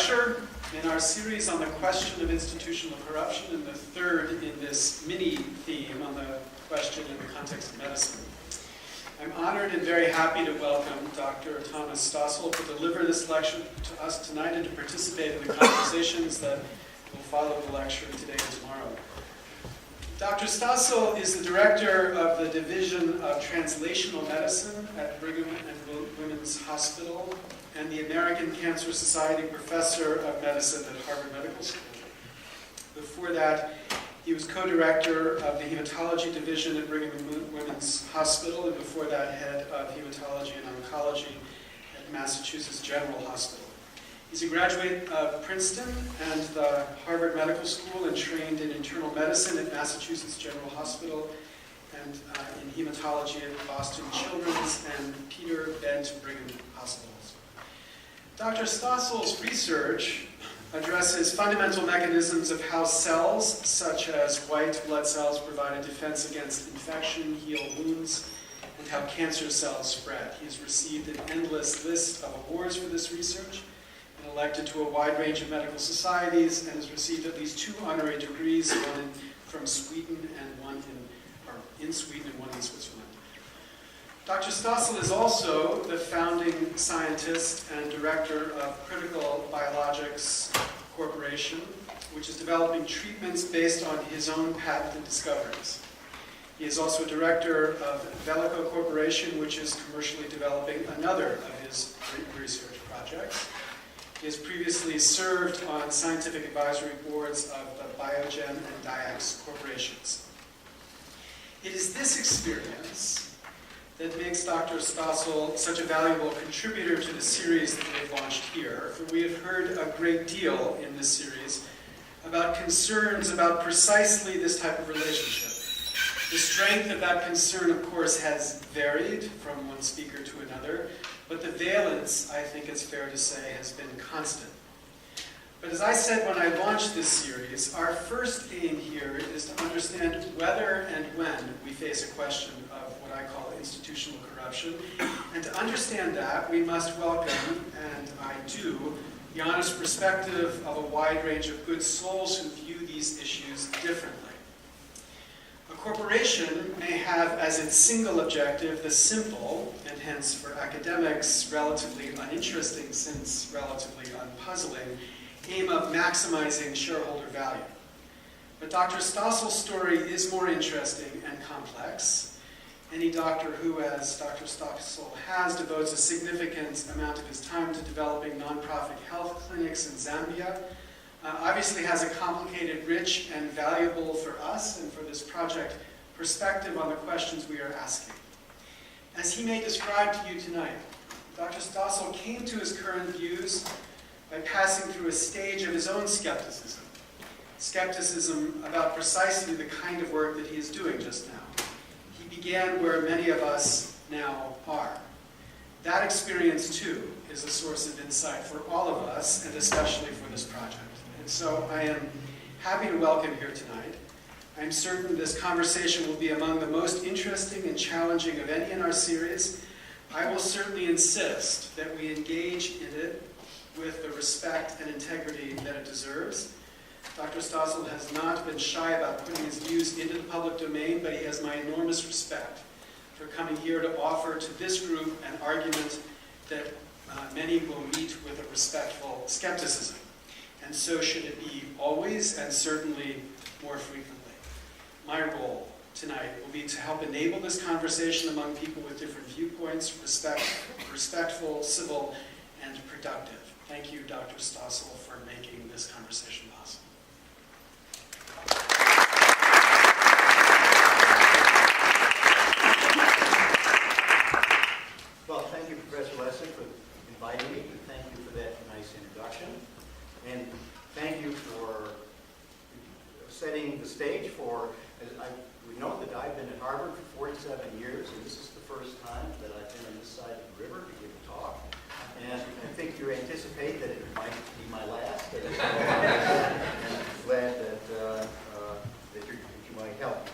Lecture in our series on the question of institutional corruption, and the third in this mini theme on the question in the context of medicine. I'm honored and very happy to welcome Dr. Thomas Stossel to deliver this lecture to us tonight and to participate in the conversations that will follow the lecture today and tomorrow. Dr. Stossel is the director of the Division of Translational Medicine at Brigham and Women's Hospital and the American Cancer Society Professor of Medicine at Harvard Medical School. Before that, he was co-director of the Hematology Division at Brigham and Women's Hospital, and before that, head of Hematology and Oncology at Massachusetts General Hospital. He's a graduate of Princeton and the Harvard Medical School and trained in internal medicine at Massachusetts General Hospital and in hematology at Boston Children's and Peter Bent Brigham Hospitals. Dr. Stossel's research addresses fundamental mechanisms of how cells, such as white blood cells, provide a defense against infection, heal wounds, and how cancer cells spread. He has received an endless list of awards for this research, and elected to a wide range of medical societies, and has received at least 2 honorary degrees, one from Sweden and one in Sweden and one in Switzerland. Dr. Stossel is also the founding scientist and director of Critical Biologics Corporation, which is developing treatments based on his own patented discoveries. He is also director of Velico Corporation, which is commercially developing another of his research projects. He has previously served on scientific advisory boards of the Biogen and Dyax corporations. It is this experience that makes Dr. Stossel such a valuable contributor to the series that we've launched here, for we have heard a great deal in this series about concerns about precisely this type of relationship. The strength of that concern, of course, has varied from one speaker to another, but the valence, I think it's fair to say, has been constant. But as I said when I launched this series, our first aim here is to understand whether and when we face a question of what I call institutional corruption. And to understand that, we must welcome, and I do, the honest perspective of a wide range of good souls who view these issues differently. A corporation may have as its single objective the simple, and hence for academics relatively uninteresting since relatively unpuzzling, aim of maximizing shareholder value. But Dr. Stossel's story is more interesting and complex. Any doctor who, as Dr. Stossel has, devotes a significant amount of his time to developing nonprofit health clinics in Zambia, obviously has a complicated, rich, and valuable for us and for this project perspective on the questions we are asking. As he may describe to you tonight, Dr. Stossel came to his current views by passing through a stage of his own skepticism. Skepticism about precisely the kind of work that he is doing just now. He began where many of us now are. That experience, too, is a source of insight for all of us, and especially for this project. And so I am happy to welcome here tonight. I'm certain this conversation will be among the most interesting and challenging of any in our series. I will certainly insist that we engage in it with the respect and integrity that it deserves. Dr. Stossel has not been shy about putting his views into the public domain, but he has my enormous respect for coming here to offer to this group an argument that many will meet with a respectful skepticism. And so should it be always, and certainly more frequently. My role tonight will be to help enable this conversation among people with different viewpoints, respectful, civil, and productive. Thank you, Dr. Stossel, for making this conversation possible. Well, thank you, Professor Leslie, for inviting me. Thank you for that nice introduction. And thank you for setting the stage for, I would note that I've been at Harvard for 47 years, and this is the first time that I've been on this side of the river to give a talk. And I think you anticipate that it might be my last. And I'm glad that you might help me.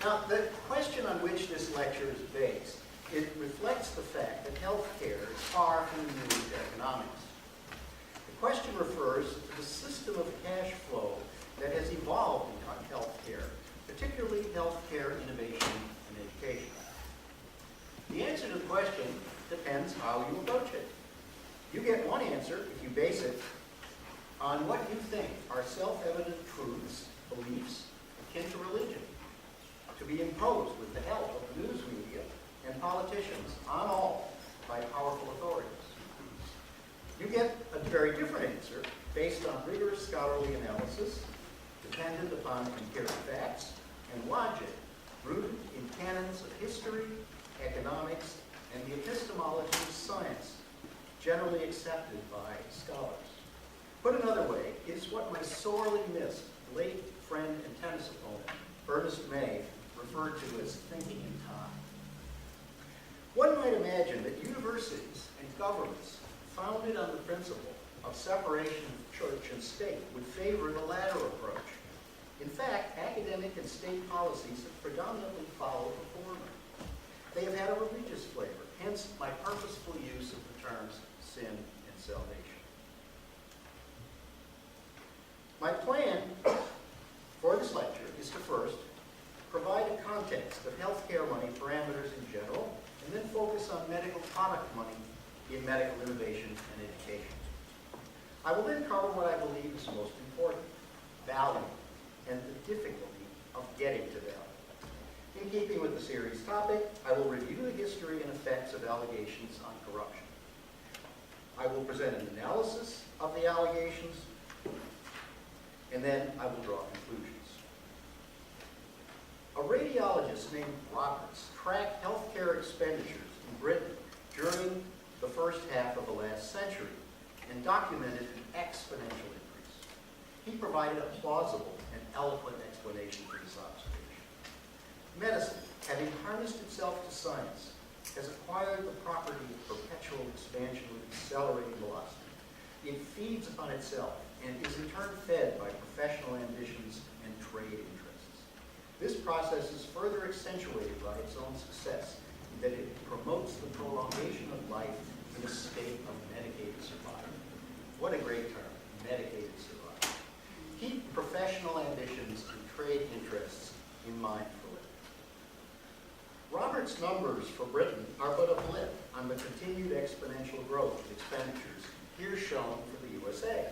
Now, the question on which this lecture is based, it reflects the fact that healthcare is far from immune to economics. question refers to the system of cash flow that has evolved in healthcare, particularly healthcare innovation and education. The answer to the question depends how you approach it. You get one answer if you base it on what you think are self-evident truths, beliefs, akin to religion, to be imposed with the help of the news media and politicians on all by powerful authorities. You get a very different answer based on rigorous scholarly analysis, dependent upon empirical facts and logic, rooted in canons of history, economics, and the epistemology of science, generally accepted by scholars. Put another way, it's what my sorely missed late friend and tennis opponent, Ernest May, referred to as thinking in time. One might imagine that universities and governments founded on the principle of separation of church and state would favor the latter approach. In fact, academic and state policies have predominantly followed the former. They have had a religious flavor, hence my purposeful use of the terms sin and salvation. My plan for this lecture is to first provide a context of healthcare money parameters in general, and then focus on medical product money in medical innovation and education. I will then cover what I believe is most important, value, and the difficulty of getting to value. In keeping with the series topic, I will review the history and effects of allegations on corruption. I will present an analysis of the allegations, and then I will draw conclusions. A radiologist named Roberts tracked healthcare expenditures in Britain during the first half of the last century and documented an exponential increase. He provided a plausible and eloquent explanation for this observation. Medicine, having harnessed itself to science, has acquired the property of perpetual expansion with accelerating velocity. It feeds upon itself and is in turn fed by professional ambitions and trade interests. This process is further accentuated by its own success, in that it promotes the prolongation of life in a state of medicated survival. What a great term, medicated survival. Keep professional ambitions and trade interests in mind for living. Robert's numbers for Britain are but a blip on the continued exponential growth of expenditures here shown for the USA.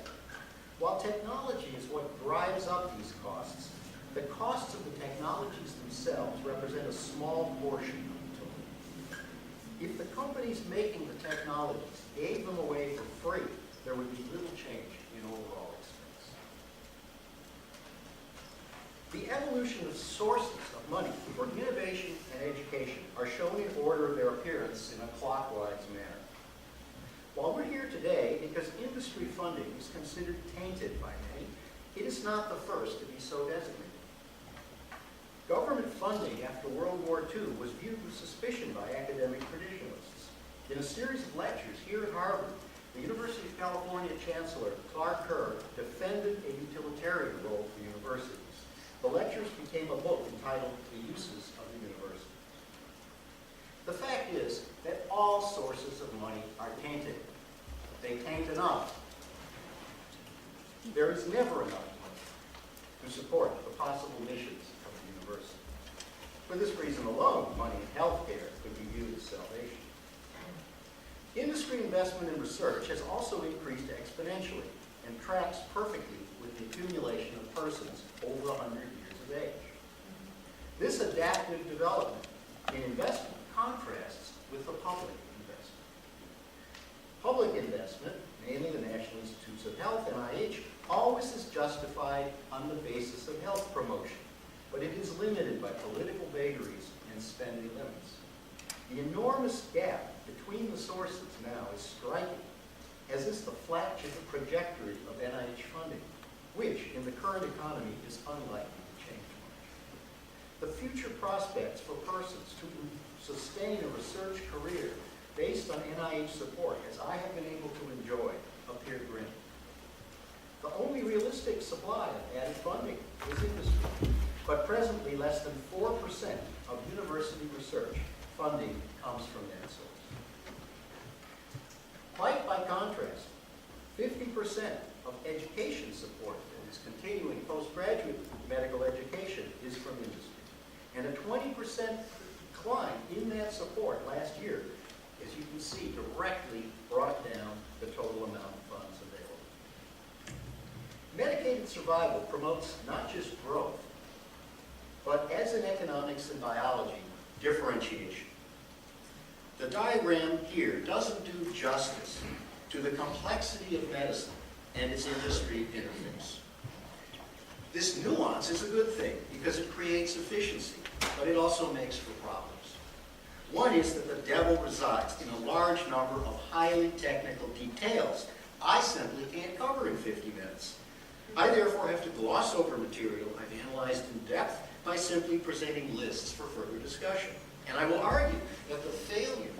While technology is what drives up these costs, the costs of the technologies themselves represent a small portion of the total. If the companies making the technologies gave them away for free, there would be little change in overall expense. The evolution of sources of money for innovation and education are shown in order of their appearance in a clockwise manner. While we're here today, because industry funding is considered tainted by many, it is not the first to be so designated. Government funding after World War II was viewed with suspicion by academic traditionalists. In a series of lectures here at Harvard, the University of California Chancellor Clark Kerr defended a utilitarian role for universities. The lectures became a book entitled The Uses of the University. The fact is that all sources of money are tainted. They taint enough. There is never enough money to support the possible missions of the university. For this reason alone, money in healthcare could be viewed as salvation. Industry investment in research has also increased exponentially and tracks perfectly with the accumulation of persons over 100 years of age. This adaptive development in investment contrasts with the public investment. Public investment, mainly the National Institutes of Health, NIH, always is justified on the basis of health promotion, but it is limited by political vagaries and spending limits. The enormous gap between the sources now is striking, as is the flat trajectory of NIH funding, which in the current economy is unlikely to change much. The future prospects for persons to sustain a research career based on NIH support, as I have been able to enjoy, appear grim. The only realistic supply of added funding is industry, but presently less than 4% of university research funding comes from that source. Quite by contrast, 50% of education support, that is continuing postgraduate medical education, is from industry. And a 20% decline in that support last year, as you can see, directly brought down the total amount of funds available. Medicated survival promotes not just growth, but as in economics and biology, differentiation. The diagram here doesn't do justice to the complexity of medicine and its industry interface. This nuance is a good thing because it creates efficiency, but it also makes for problems. One is that the devil resides in a large number of highly technical details I simply can't cover in 50 minutes. I therefore have to gloss over material I've analyzed in depth by simply presenting lists for further discussion. And I will argue that the failure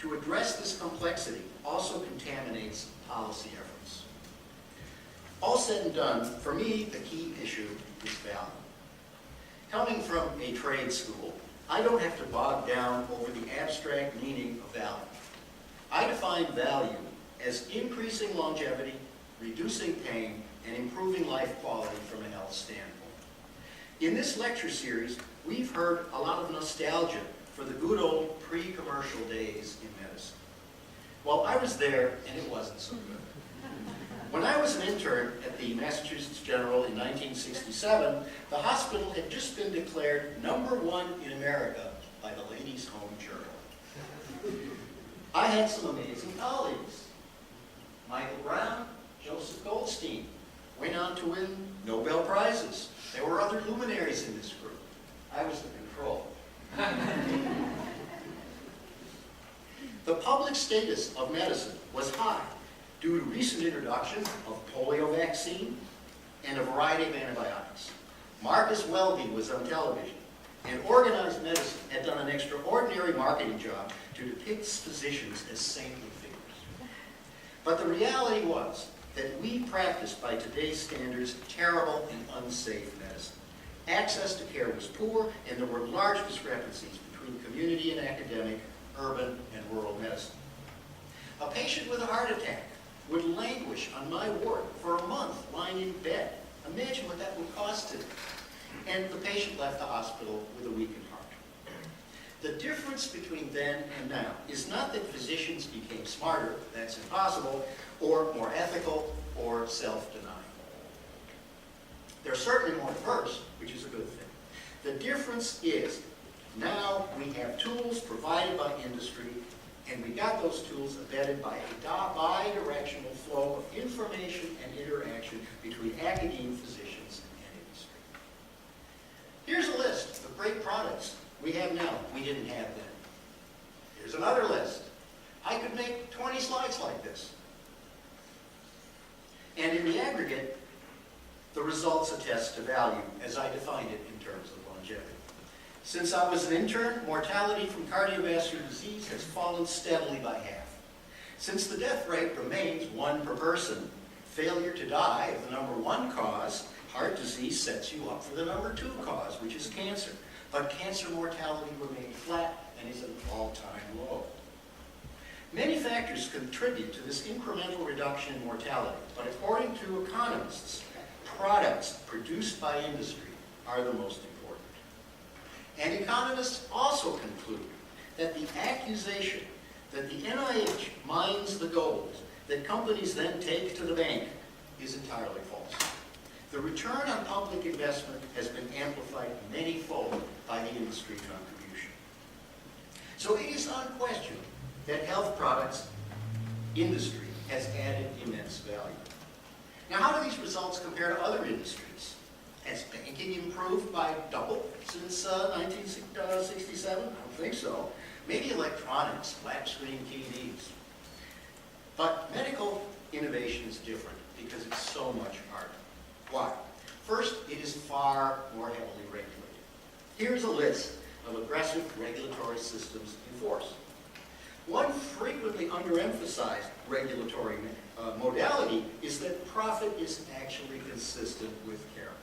to address this complexity also contaminates policy efforts. All said and done, for me, the key issue is value. Coming from a trade school, I don't have to bog down over the abstract meaning of value. I define value as increasing longevity, reducing pain, and improving life quality from a health standpoint. In this lecture series, we've heard a lot of nostalgia for the good old pre-commercial days in medicine. Well, I was there, and it wasn't so good. When I was an intern at the Massachusetts General in 1967, the hospital had just been declared #1 in America by the Ladies' Home Journal. I had some amazing colleagues. Michael Brown, Joseph Goldstein went on to win Nobel Prizes. There were other luminaries in this group. I was the control. The public status of medicine was high due to recent introduction of polio vaccine and a variety of antibiotics. Marcus Welby was on television, and organized medicine had done an extraordinary marketing job to depict physicians as saintly figures. But the reality was that we practiced, by today's standards, terrible and unsafe medicine. Access to care was poor, and there were large discrepancies between community and academic, urban and rural medicine. A patient with a heart attack would languish on my ward for a month lying in bed. Imagine what that would cost him. And the patient left the hospital with a weakened heart. The difference between then and now is not that physicians became smarter, that's impossible, or more ethical, or self-denying. They're certainly more diverse, which is a good thing. The difference is now we have tools provided by industry, and we got those tools embedded by a bi-directional flow of information and interaction between academe, physicians, and industry. Here's a list of great products we have now we didn't have then. Here's another list. I could make 20 slides like this. And in the aggregate, the results attest to value as I defined it in terms of longevity. Since I was an intern, mortality from cardiovascular disease has fallen steadily by half. Since the death rate remains 1 per person, failure to die of the #1 cause, heart disease, sets you up for the #2 cause, which is cancer. But cancer mortality remained flat and is at an all-time low. Many factors contribute to this incremental reduction in mortality, but according to economists, products produced by industry are the most important. And economists also conclude that the accusation that the NIH mines the gold that companies then take to the bank is entirely false. The return on public investment has been amplified many-fold by the industry contribution. So it is unquestioned that health products industry has added immense value. Now, how do these results compare to other industries? Has banking improved by double since 1967? I don't think so. Maybe electronics, flat-screen TVs. But medical innovation is different because it's so much harder. Why? First, it is far more heavily regulated. Here's a list of aggressive regulatory systems in force. One frequently underemphasized regulatory modality is that profit is actually consistent with character.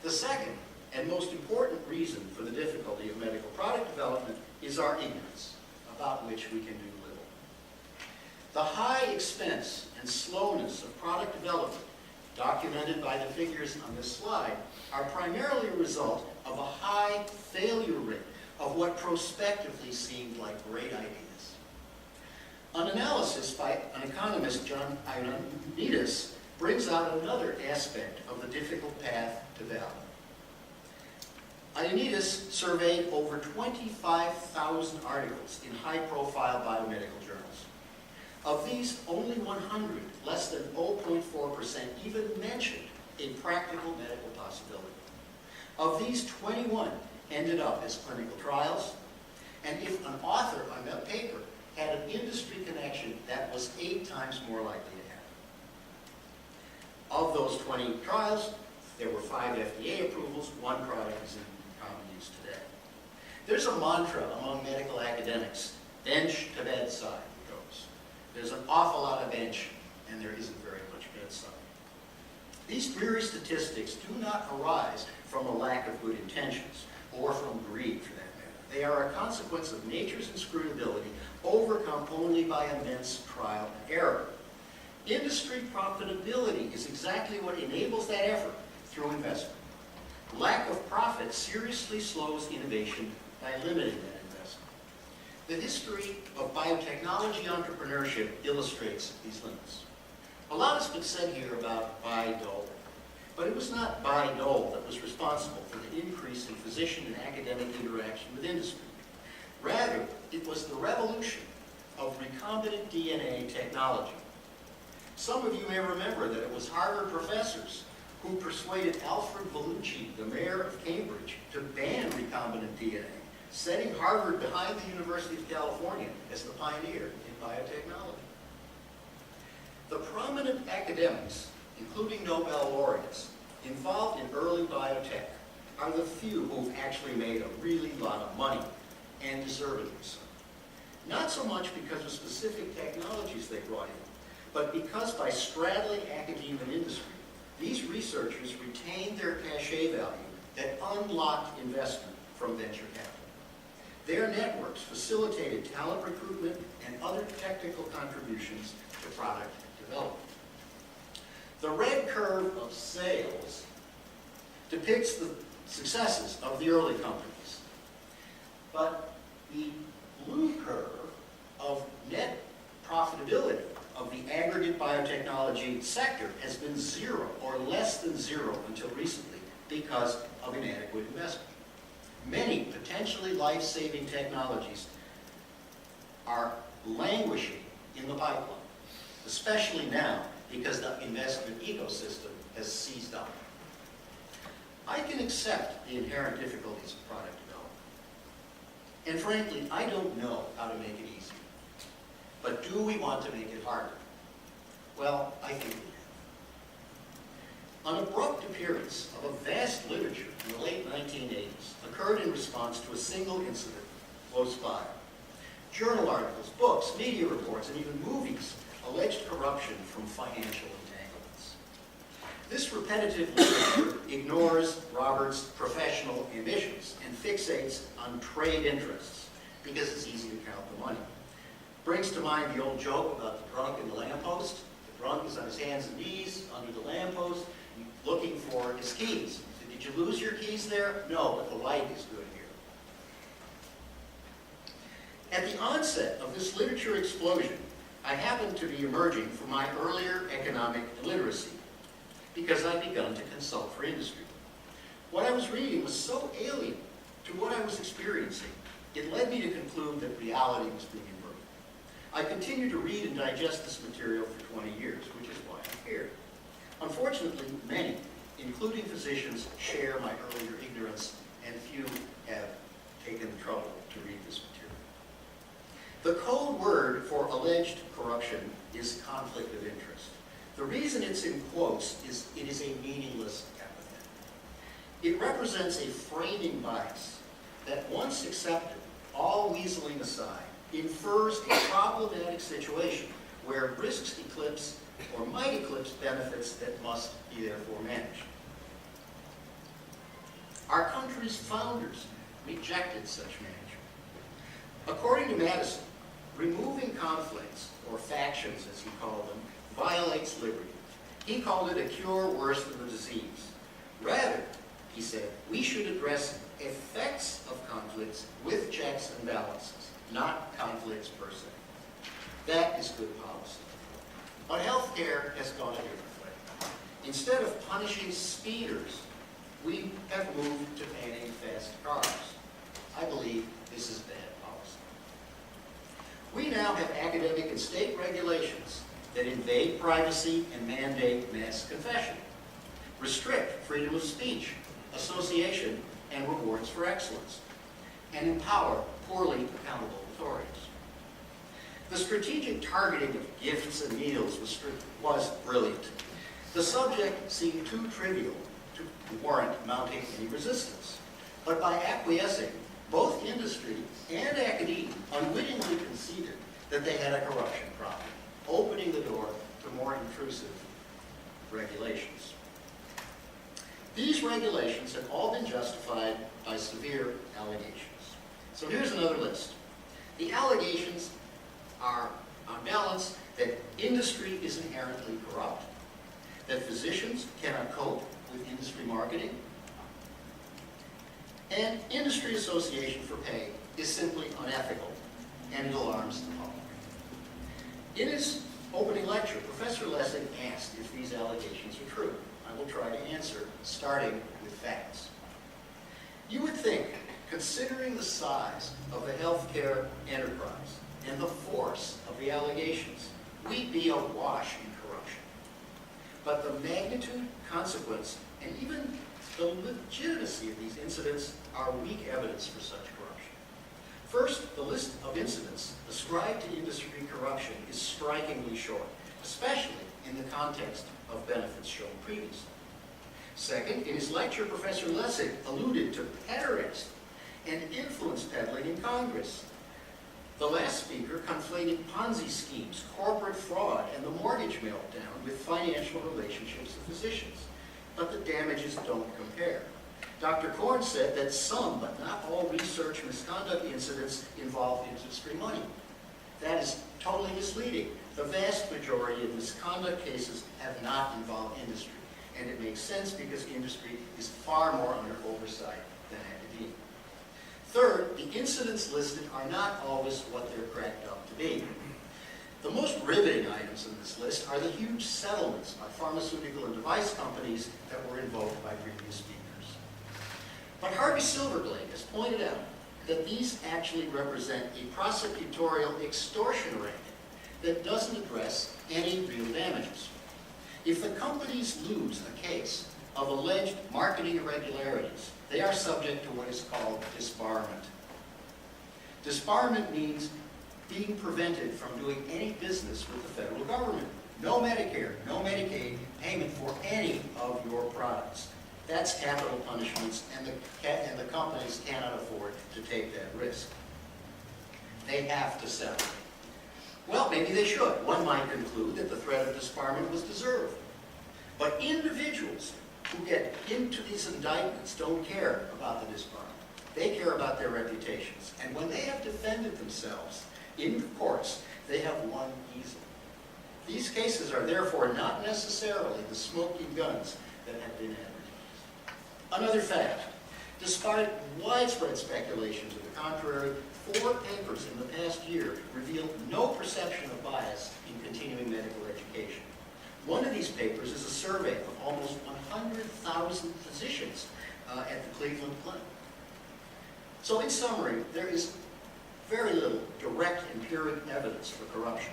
The second and most important reason for the difficulty of medical product development is our ignorance, about which we can do little. The high expense and slowness of product development, documented by the figures on this slide, are primarily a result of a high failure rate of what prospectively seemed like great ideas. An analysis by an economist, John Ioannidis, brings out another aspect of the difficult path to value. Ioannidis surveyed over 25,000 articles in high-profile biomedical journals. Of these, only 100, less than 0.4%, even mentioned a practical medical possibility. Of these, 21 ended up as clinical trials, and if an author on that paper had an industry connection, that was 8 times more likely to happen. Of those 20 trials, there were 5 FDA approvals, 1 product is in common use today. There's a mantra among medical academics, bench to bedside, it goes. There's an awful lot of bench, and there isn't very much bedside. These dreary statistics do not arise from a lack of good intentions, or from greed for that matter. They are a consequence of nature's inscrutability, overcome only by immense trial and error. Industry profitability is exactly what enables that effort through investment. Lack of profit seriously slows innovation by limiting that investment. The history of biotechnology entrepreneurship illustrates these limits. A lot has been said here about Bayh-Dole, but it was not Bayh-Dole that was responsible for the increase in physician and academic interaction with industry. Rather, it was the revolution of recombinant DNA technology. Some of you may remember that it was Harvard professors who persuaded Alfred Vellucci, the mayor of Cambridge, to ban recombinant DNA, setting Harvard behind the University of California as the pioneer in biotechnology. The prominent academics, including Nobel laureates, involved in early biotech are the few who've actually made a really lot of money, and deservedly so. Not so much because of specific technologies they brought in, but because by straddling academia and industry, these researchers retained their cachet value that unlocked investment from venture capital. Their networks facilitated talent recruitment and other technical contributions to product development. The red curve of sales depicts the successes of the early companies, but the blue curve of net profitability of the aggregate biotechnology sector has been 0 or less than 0 until recently because of inadequate investment. Many potentially life-saving technologies are languishing in the pipeline, especially now because the investment ecosystem has seized up. I can accept the inherent difficulties of product development. And frankly, I don't know how to make it easier. But do we want to make it harder? Well, I think we have. An abrupt appearance of a vast literature in the late 1980s occurred in response to a single incident close by. Journal articles, books, media reports, and even movies alleged corruption from financial entanglements. This repetitive literature ignores Robert's professional ambitions and fixates on trade interests because it's easy to count the money. Brings to mind the old joke about the drunk and the lamppost. The drunk is on his hands and knees under the lamppost looking for his keys. Did you lose your keys there? No, but the light is good here. At the onset of this literature explosion, I happened to be emerging from my earlier economic illiteracy because I'd begun to consult for industry. What I was reading was so alien to what I was experiencing, it led me to conclude that reality was being inverted. I continued to read and digest this material for 20 years, which is why I'm here. Unfortunately, many, including physicians, share my earlier ignorance, and few have taken the trouble to read this material. The code word for alleged corruption is conflict of interest. The reason it's in quotes is it is a meaningless epithet. It represents a framing bias that, once accepted, all weaseling aside, infers a problematic situation where risks eclipse or might eclipse benefits that must be therefore managed. Our country's founders rejected such management. According to Madison, removing conflicts, or factions as he called them, violates liberty. He called it a cure worse than the disease. Rather, he said, we should address effects of conflicts with checks and balances, not conflicts per se. That is good policy. But healthcare has gone a different way. Instead of punishing speeders, we have moved to banning fast cars. I believe this is bad policy. We now have academic and state regulations that invade privacy and mandate mass confession, restrict freedom of speech, association, and rewards for excellence, and empower poorly accountable authorities. The strategic targeting of gifts and meals was brilliant. The subject seemed too trivial to warrant mounting any resistance. But by acquiescing, both industry and academia unwittingly conceded that they had a corruption problem, opening the door to more intrusive regulations. These regulations have all been justified by severe allegations. So here's another list. The allegations are, on balance, that industry is inherently corrupt, that physicians cannot cope with industry marketing, and industry association for pay is simply unethical, and it alarms the public. In his opening lecture, Professor Lessig asked if these allegations are true. I will try to answer, starting with facts. You would think, considering the size of the healthcare enterprise and the force of the allegations, we'd be awash in corruption. But the magnitude, consequence, and even the legitimacy of these incidents are weak evidence for such corruption. First, the list of incidents ascribed to industry corruption is strikingly short, especially in the context of benefits shown previously. Second, in his lecture, Professor Lessig alluded to pederasty and influence peddling in Congress. The last speaker conflated Ponzi schemes, corporate fraud, and the mortgage meltdown with financial relationships of physicians. But the damages don't compare. Dr. Korn said that some, but not all, research misconduct incidents involve industry money. That is totally misleading. The vast majority of misconduct cases have not involved industry. And it makes sense because industry is far more under oversight than academia. Third, the incidents listed are not always what they're cracked up to be. The most riveting items in this list are the huge settlements by pharmaceutical and device companies that were invoked by previous speakers. But Harvey Silverglade has pointed out that these actually represent a prosecutorial extortion racket that doesn't address any real damages. If the companies lose a case of alleged marketing irregularities, they are subject to what is called disbarment. Disbarment means being prevented from doing any business with the federal government. No Medicare, no Medicaid payment for any of your products. That's capital punishments, and the companies cannot afford to take that risk. They have to settle. Well, maybe they should. One might conclude that the threat of disbarment was deserved. But individuals who get into these indictments don't care about the disbarment. They care about their reputations. And when they have defended themselves in courts, they have won easily. These cases are therefore not necessarily the smoking guns that have been advertised. Another fact, despite widespread speculation to the contrary, 4 papers in the past year revealed no perception of bias in continuing medical education. One of these papers is a survey of almost 100,000 physicians at the Cleveland Clinic. So in summary, there is very little direct empiric evidence for corruption,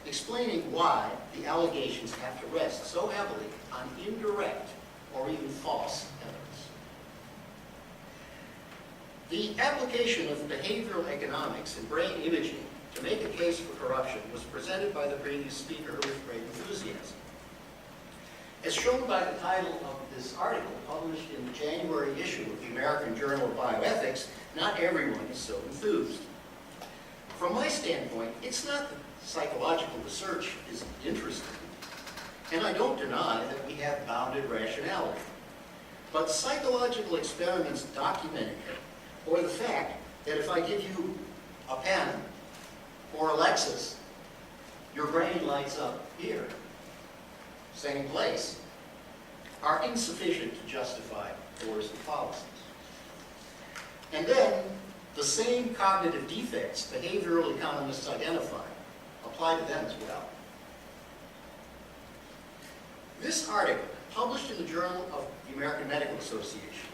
explaining why the allegations have to rest so heavily on indirect or even false evidence. The application of behavioral economics and brain imaging to make a case for corruption was presented by the previous speaker with great enthusiasm. As shown by the title of this article, published in the January issue of the American Journal of Bioethics, not everyone is so enthused. From my standpoint, it's not that psychological research is interesting, and I don't deny that we have bounded rationality. But psychological experiments documenting it, or the fact that if I give you a pen or a Lexus, your brain lights up here, same place, are insufficient to justify coercive policies. And then, the same cognitive defects behavioral economists identify apply to them as well. This article, published in the Journal of the American Medical Association,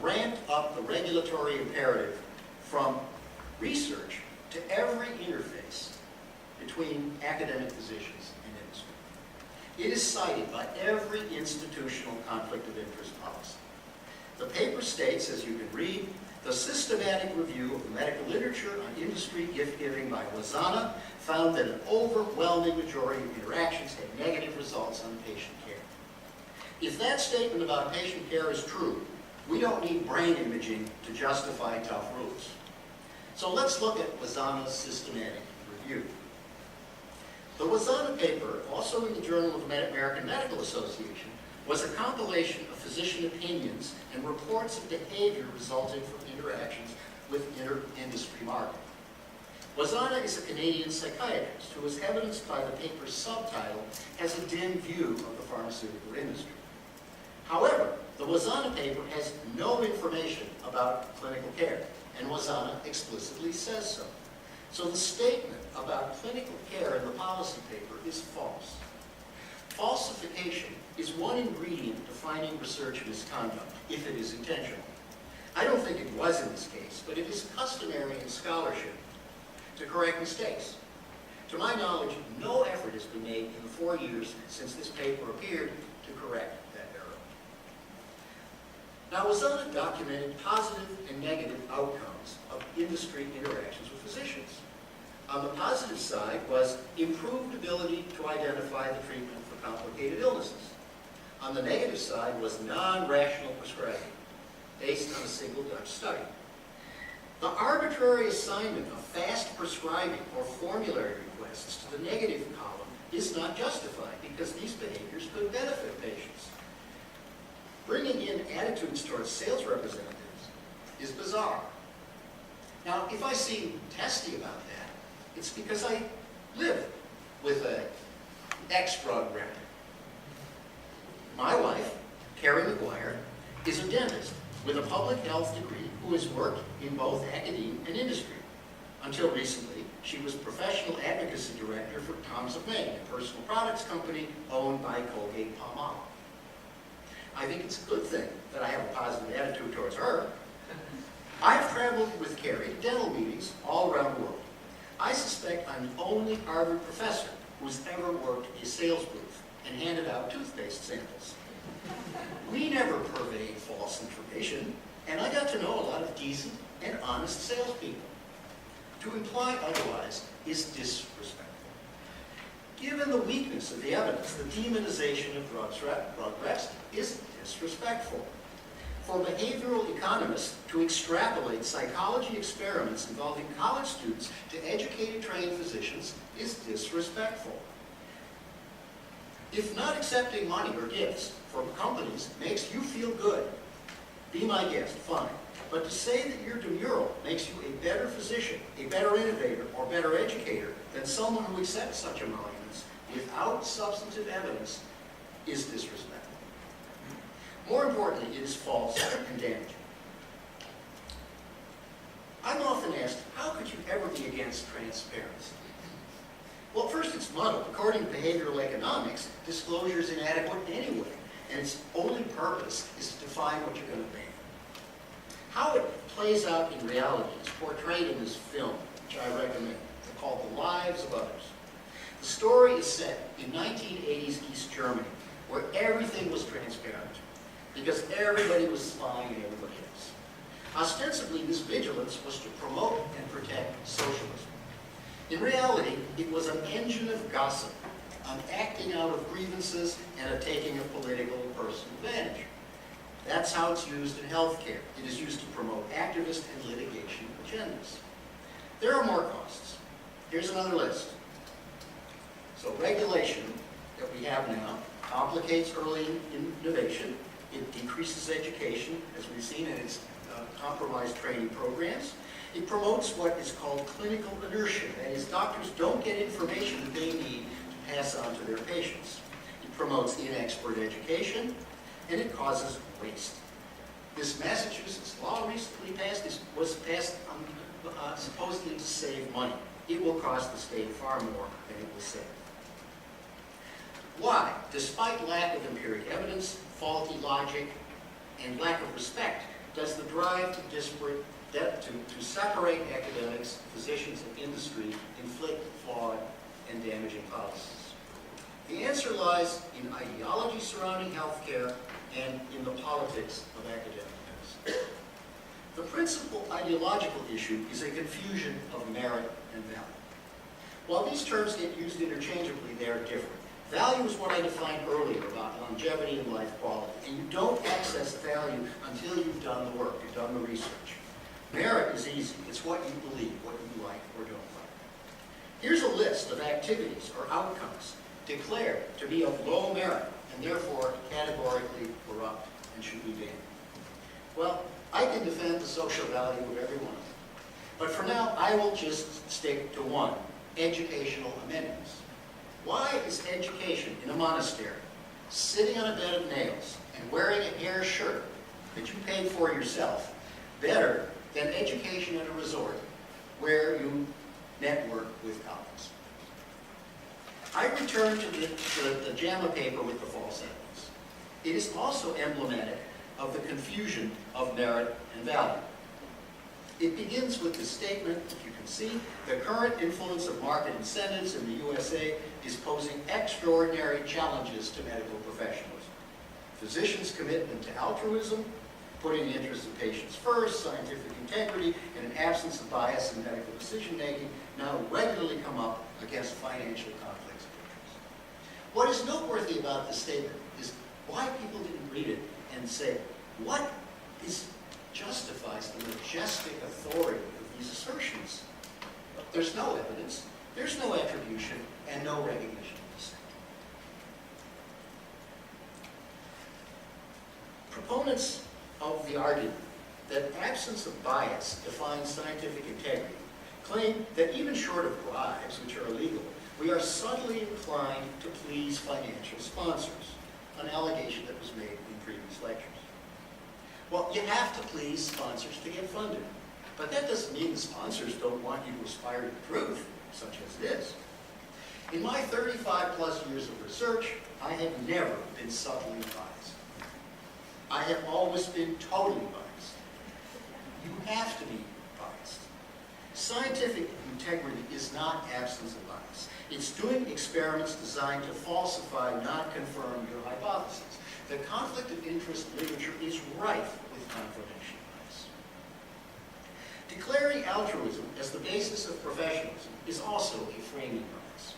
ramped up the regulatory imperative from research to every interface between academic physicians and industry. It is cited by every institutional conflict of interest policy. The paper states, as you can read, the systematic review of the medical literature on industry gift-giving by Wazana found that an overwhelming majority of interactions had negative results on patient care. If that statement about patient care is true, we don't need brain imaging to justify tough rules. So let's look at Wazana's systematic review. The Wazana paper, also in the Journal of the American Medical Association, was a compilation of physician opinions and reports of behavior resulting from interactions with inter-industry market. Wazana is a Canadian psychiatrist who is evidenced by the paper's subtitle as a dim view of the pharmaceutical industry. However, the Wazana paper has no information about clinical care, and Wazana explicitly says so. So the statement about clinical care in the policy paper is false. Falsification is one ingredient defining research misconduct, if it is intentional. I don't think it was in this case, but it is customary in scholarship to correct mistakes. To my knowledge, no effort has been made in the 4 years since this paper appeared to correct that error. Now, Wazana documented positive and negative outcomes of industry interactions with physicians. On the positive side was improved ability to identify the treatment for complicated illnesses. On the negative side was non-rational prescribing, based on a single Dutch study. The arbitrary assignment of fast prescribing or formulary requests to the negative column is not justified because these behaviors could benefit patients. Bringing in attitudes towards sales representatives is bizarre. Now, if I seem testy about that, it's because I live with an ex-drug rep. My wife, Carrie McGuire, is a dentist with a public health degree who has worked in both academia and industry. Until recently, she was professional advocacy director for Tom's of Maine, a personal products company owned by Colgate-Palmolive. I think it's a good thing that I have a positive attitude towards her. I have traveled with Carrie to dental meetings all around the world. I suspect I'm the only Harvard professor who's ever worked a sales booth and handed out toothpaste samples. We never purveyed false information, and I got to know a lot of decent and honest salespeople. To imply otherwise is disrespectful. Given the weakness of the evidence, the demonization of drug reps is disrespectful. For behavioral economists to extrapolate psychology experiments involving college students to educated trained physicians is disrespectful. If not accepting money or gifts from companies makes you feel good, be my guest, fine. But to say that you're demure makes you a better physician, a better innovator, or better educator than someone who accepts such emoluments without substantive evidence is disrespectful. More importantly, it is false and damaging. I'm often asked, how could you ever be against transparency? Well, first, it's muddled. According to behavioral economics, disclosure is inadequate anyway, and its only purpose is to define what you're going to ban. How it plays out in reality is portrayed in this film, which I recommend. It's called The Lives of Others. The story is set in 1980s East Germany, where everything was transparent, because everybody was spying on everybody else. Ostensibly, this vigilance was to promote and protect socialism. In reality, it was an engine of gossip, an acting out of grievances, and a taking of political and personal advantage. That's how it's used in healthcare. It is used to promote activist and litigation agendas. There are more costs. Here's another list. So regulation that we have now complicates early innovation. It decreases education, as we've seen in its compromised training programs. It promotes what is called clinical inertia. That is, doctors don't get information that they need to pass on to their patients. It promotes inexpert education, and it causes waste. This Massachusetts law recently was passed supposedly to save money. It will cost the state far more than it will save. Why, despite lack of empiric evidence, faulty logic, and lack of respect, does the drive to separate academics, physicians, and industry inflict flawed and damaging policies? The answer lies in ideology surrounding healthcare and in the politics of academic medicine. The principal ideological issue is a confusion of merit and value. While these terms get used interchangeably, they are different. Value is what I defined earlier about longevity and life quality, and you don't access value until you've done the work, you've done the research. Merit is easy. It's what you believe, what you like or don't like. Here's a list of activities or outcomes declared to be of low merit and therefore categorically corrupt and should be banned. Well, I can defend the social value of every one of them. But for now, I will just stick to one, educational amenities. Why is education in a monastery, sitting on a bed of nails and wearing a hair shirt that you paid for yourself, better than education at a resort where you network with colleagues? I return to the JAMA paper with the false evidence. It is also emblematic of the confusion of merit and value. It begins with the statement, if you can see, the current influence of market incentives in the USA is posing extraordinary challenges to medical professionals. Physicians' commitment to altruism, putting the interests of patients first, scientific integrity, and an absence of bias in medical decision-making now regularly come up against financial conflicts of interest. What is noteworthy about this statement is why people didn't read it and say, what justifies the majestic authority of these assertions? There's no evidence, there's no attribution, and no recognition of dissent. Proponents of the argument that absence of bias defines scientific integrity claim that even short of bribes, which are illegal, we are subtly inclined to please financial sponsors, an allegation that was made in previous lectures. Well, you have to please sponsors to get funded. But that doesn't mean the sponsors don't want you to aspire to truth, such as this. In my 35+ years of research, I have never been subtly biased. I have always been totally biased. You have to be biased. Scientific integrity is not absence of bias. It's doing experiments designed to falsify, not confirm your hypothesis. The conflict of interest literature is rife with confirmation bias. Declaring altruism as the basis of professionalism is also a framing bias.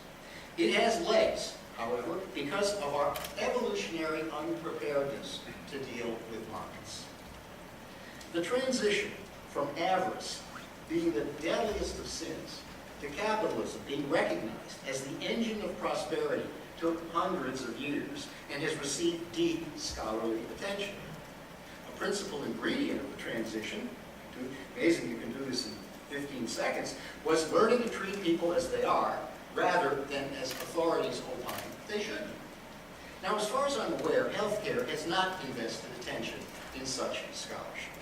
It has legs, however, because of our evolutionary unpreparedness to deal with markets. The transition from avarice being the deadliest of sins to capitalism being recognized as the engine of prosperity took hundreds of years and has received deep scholarly attention. A principal ingredient of the transition, amazing you can do this in 15 seconds, was learning to treat people as they are rather than as authorities opine they should be. Now, as far as I'm aware, healthcare has not invested attention in such scholarship.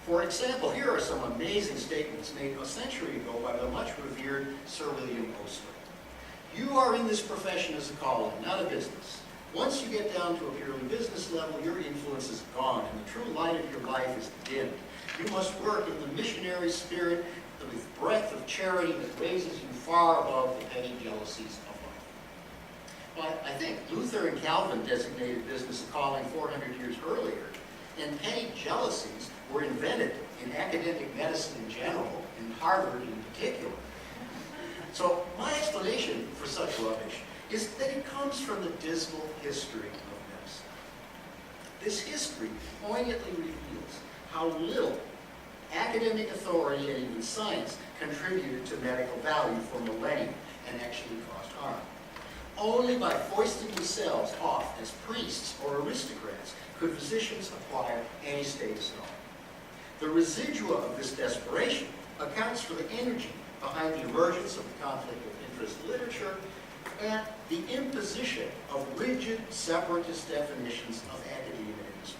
For example, here are some amazing statements made a century ago by the much revered Sir William Osler. You are in this profession as a calling, not a business. Once you get down to a purely business level, your influence is gone and the true light of your life is dimmed. You must work in the missionary spirit with breadth of charity that raises you far above the petty jealousies of life. Well, I think Luther and Calvin designated business a calling 400 years earlier, and petty jealousies were invented in academic medicine in general, in Harvard in particular. So my explanation for such rubbish is that it comes from the dismal history of medicine. This history poignantly reveals how little academic authority and even science contributed to medical value for millennia and actually caused harm. Only by foisting themselves off as priests or aristocrats could physicians acquire any status at all. The residua of this desperation accounts for the energy behind the emergence of the conflict of interest literature at the imposition of rigid separatist definitions of academia and industry.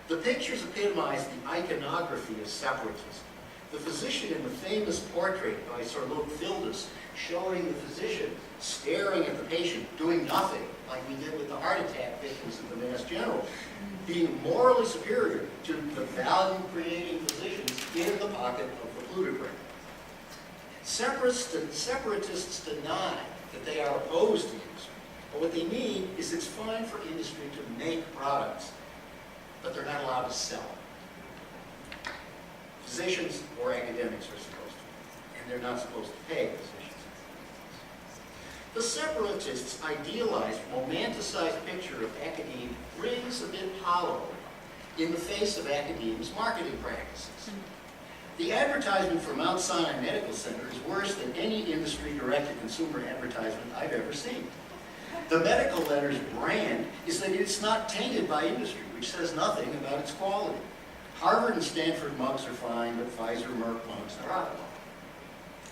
The pictures epitomize the iconography of separatism. The physician in the famous portrait by Sir Luke Fildus showing the physician staring at the patient, doing nothing, like we did with the heart attack victims at the Mass General, being morally superior to the value-creating physicians in the pocket of the plutocrat. Separatists deny that they are opposed to industry, but what they mean is it's fine for industry to make products, but they're not allowed to sell them. Physicians or academics are supposed to, and they're not supposed to pay physicians. The separatists' idealized, romanticized picture of academia rings a bit hollow in the face of academia's marketing practices. The advertisement for Mount Sinai Medical Center is worse than any industry direct-to-consumer advertisement I've ever seen. The medical letter's brand is that it's not tainted by industry, which says nothing about its quality. Harvard and Stanford mugs are fine, but Pfizer, Merck mugs are out.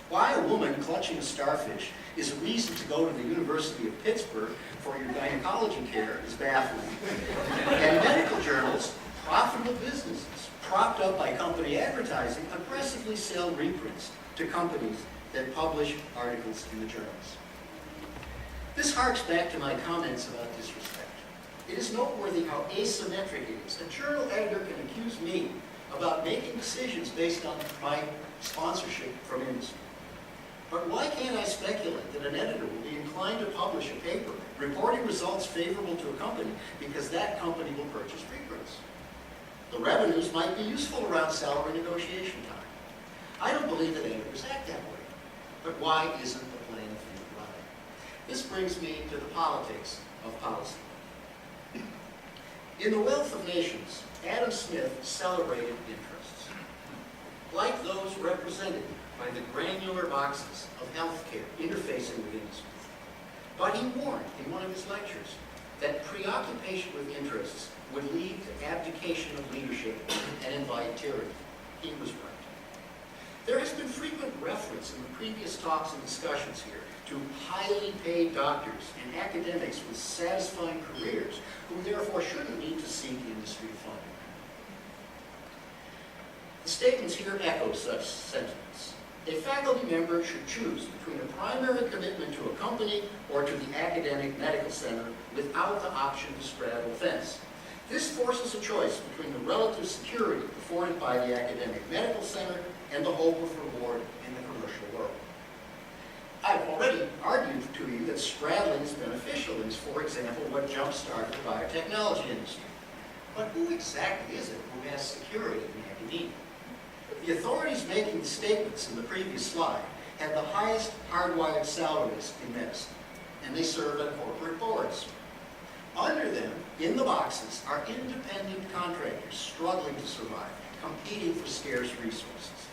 Why a woman clutching a starfish is a reason to go to the University of Pittsburgh for your gynecology care is baffling. And medical journals, profitable businesses, propped up by company advertising, aggressively sell reprints to companies that publish articles in the journals. This harks back to my comments about disrespect. It is noteworthy how asymmetric it is. A journal editor can accuse me about making decisions based on my sponsorship from industry. But why can't I speculate that an editor will be inclined to publish a paper reporting results favorable to a company because that company will purchase reprints? The revenues might be useful around salary negotiation time. I don't believe that editors act that way. But why isn't the playing field level? This brings me to the politics of policy. In The Wealth of Nations, Adam Smith celebrated interests, like those represented by the granular boxes of healthcare interfacing with industry. But he warned in one of his lectures that preoccupation with interests would lead to abdication of leadership and invite tyranny. He was right. There has been frequent reference in the previous talks and discussions here to highly paid doctors and academics with satisfying careers who therefore shouldn't need to seek industry funding. The statements here echo such sentiments. A faculty member should choose between a primary commitment to a company or to the academic medical center without the option to straddle the fence. This forces a choice between the relative security afforded by the academic medical center and the hope of reward in the commercial world. I've already argued to you that straddling is beneficial is, for example, what jump-started the biotechnology industry. But who exactly is it who has security in academia? The authorities making the statements in the previous slide had the highest hardwired salaries in medicine, and they serve on corporate boards. Under them, in the boxes, are independent contractors struggling to survive, competing for scarce resources.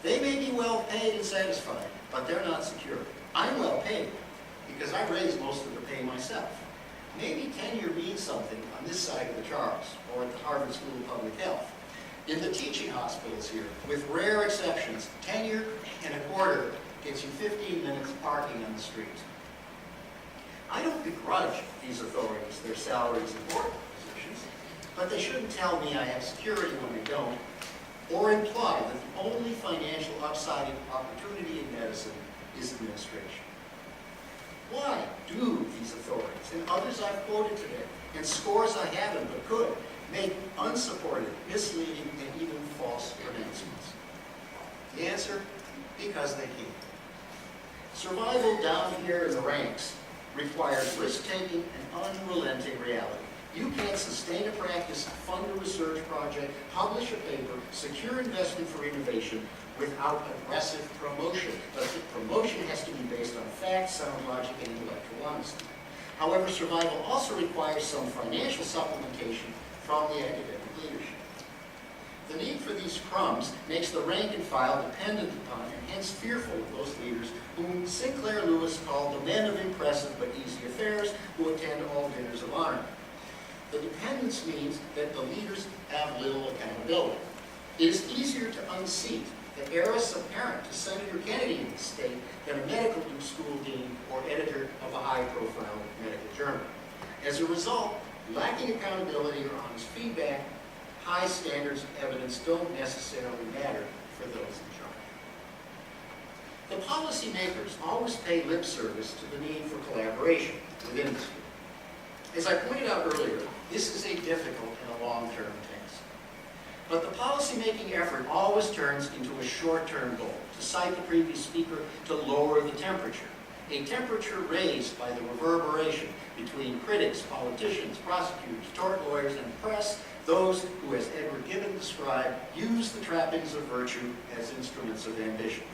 They may be well paid and satisfied, but they're not secure. I'm well paid because I raise most of the pay myself. Maybe tenure means something on this side of the Charles or at the Harvard School of Public Health. In the teaching hospitals here, with rare exceptions, tenure and a quarter gets you 15 minutes of parking on the street. I don't begrudge these authorities their salaries and board positions, but they shouldn't tell me I have security when I don't, or imply that the only financial upside and opportunity in medicine is administration. Why do these authorities, and others I've quoted today, and scores I haven't but could, make unsupported, misleading, and even false pronouncements? The answer, because they can. Survival down here in the ranks requires risk-taking and unrelenting reality. You can't sustain a practice, fund a research project, publish a paper, secure investment for innovation without aggressive promotion. But the promotion has to be based on facts, sound logic, and intellectual honesty. However, survival also requires some financial supplementation from the academic leadership. The need for these crumbs makes the rank and file dependent upon and hence fearful of those leaders whom Sinclair Lewis called the men of impressive but easy affairs who attend all dinners of honor. The dependence means that the leaders have little accountability. It is easier to unseat the heiress apparent to Senator Kennedy in the state than a medical school dean or editor of a high-profile medical journal. As a result, lacking accountability or honest feedback, high standards of evidence don't necessarily matter for those in charge. The policymakers always pay lip service to the need for collaboration with industry. As I pointed out earlier, this is a difficult and a long-term task. But the policymaking effort always turns into a short-term goal, to cite the previous speaker, to lower the temperature. A temperature raised by the reverberation between critics, politicians, prosecutors, tort lawyers, and press, those who, as Edward Gibbon described, use the trappings of virtue as instruments of ambition.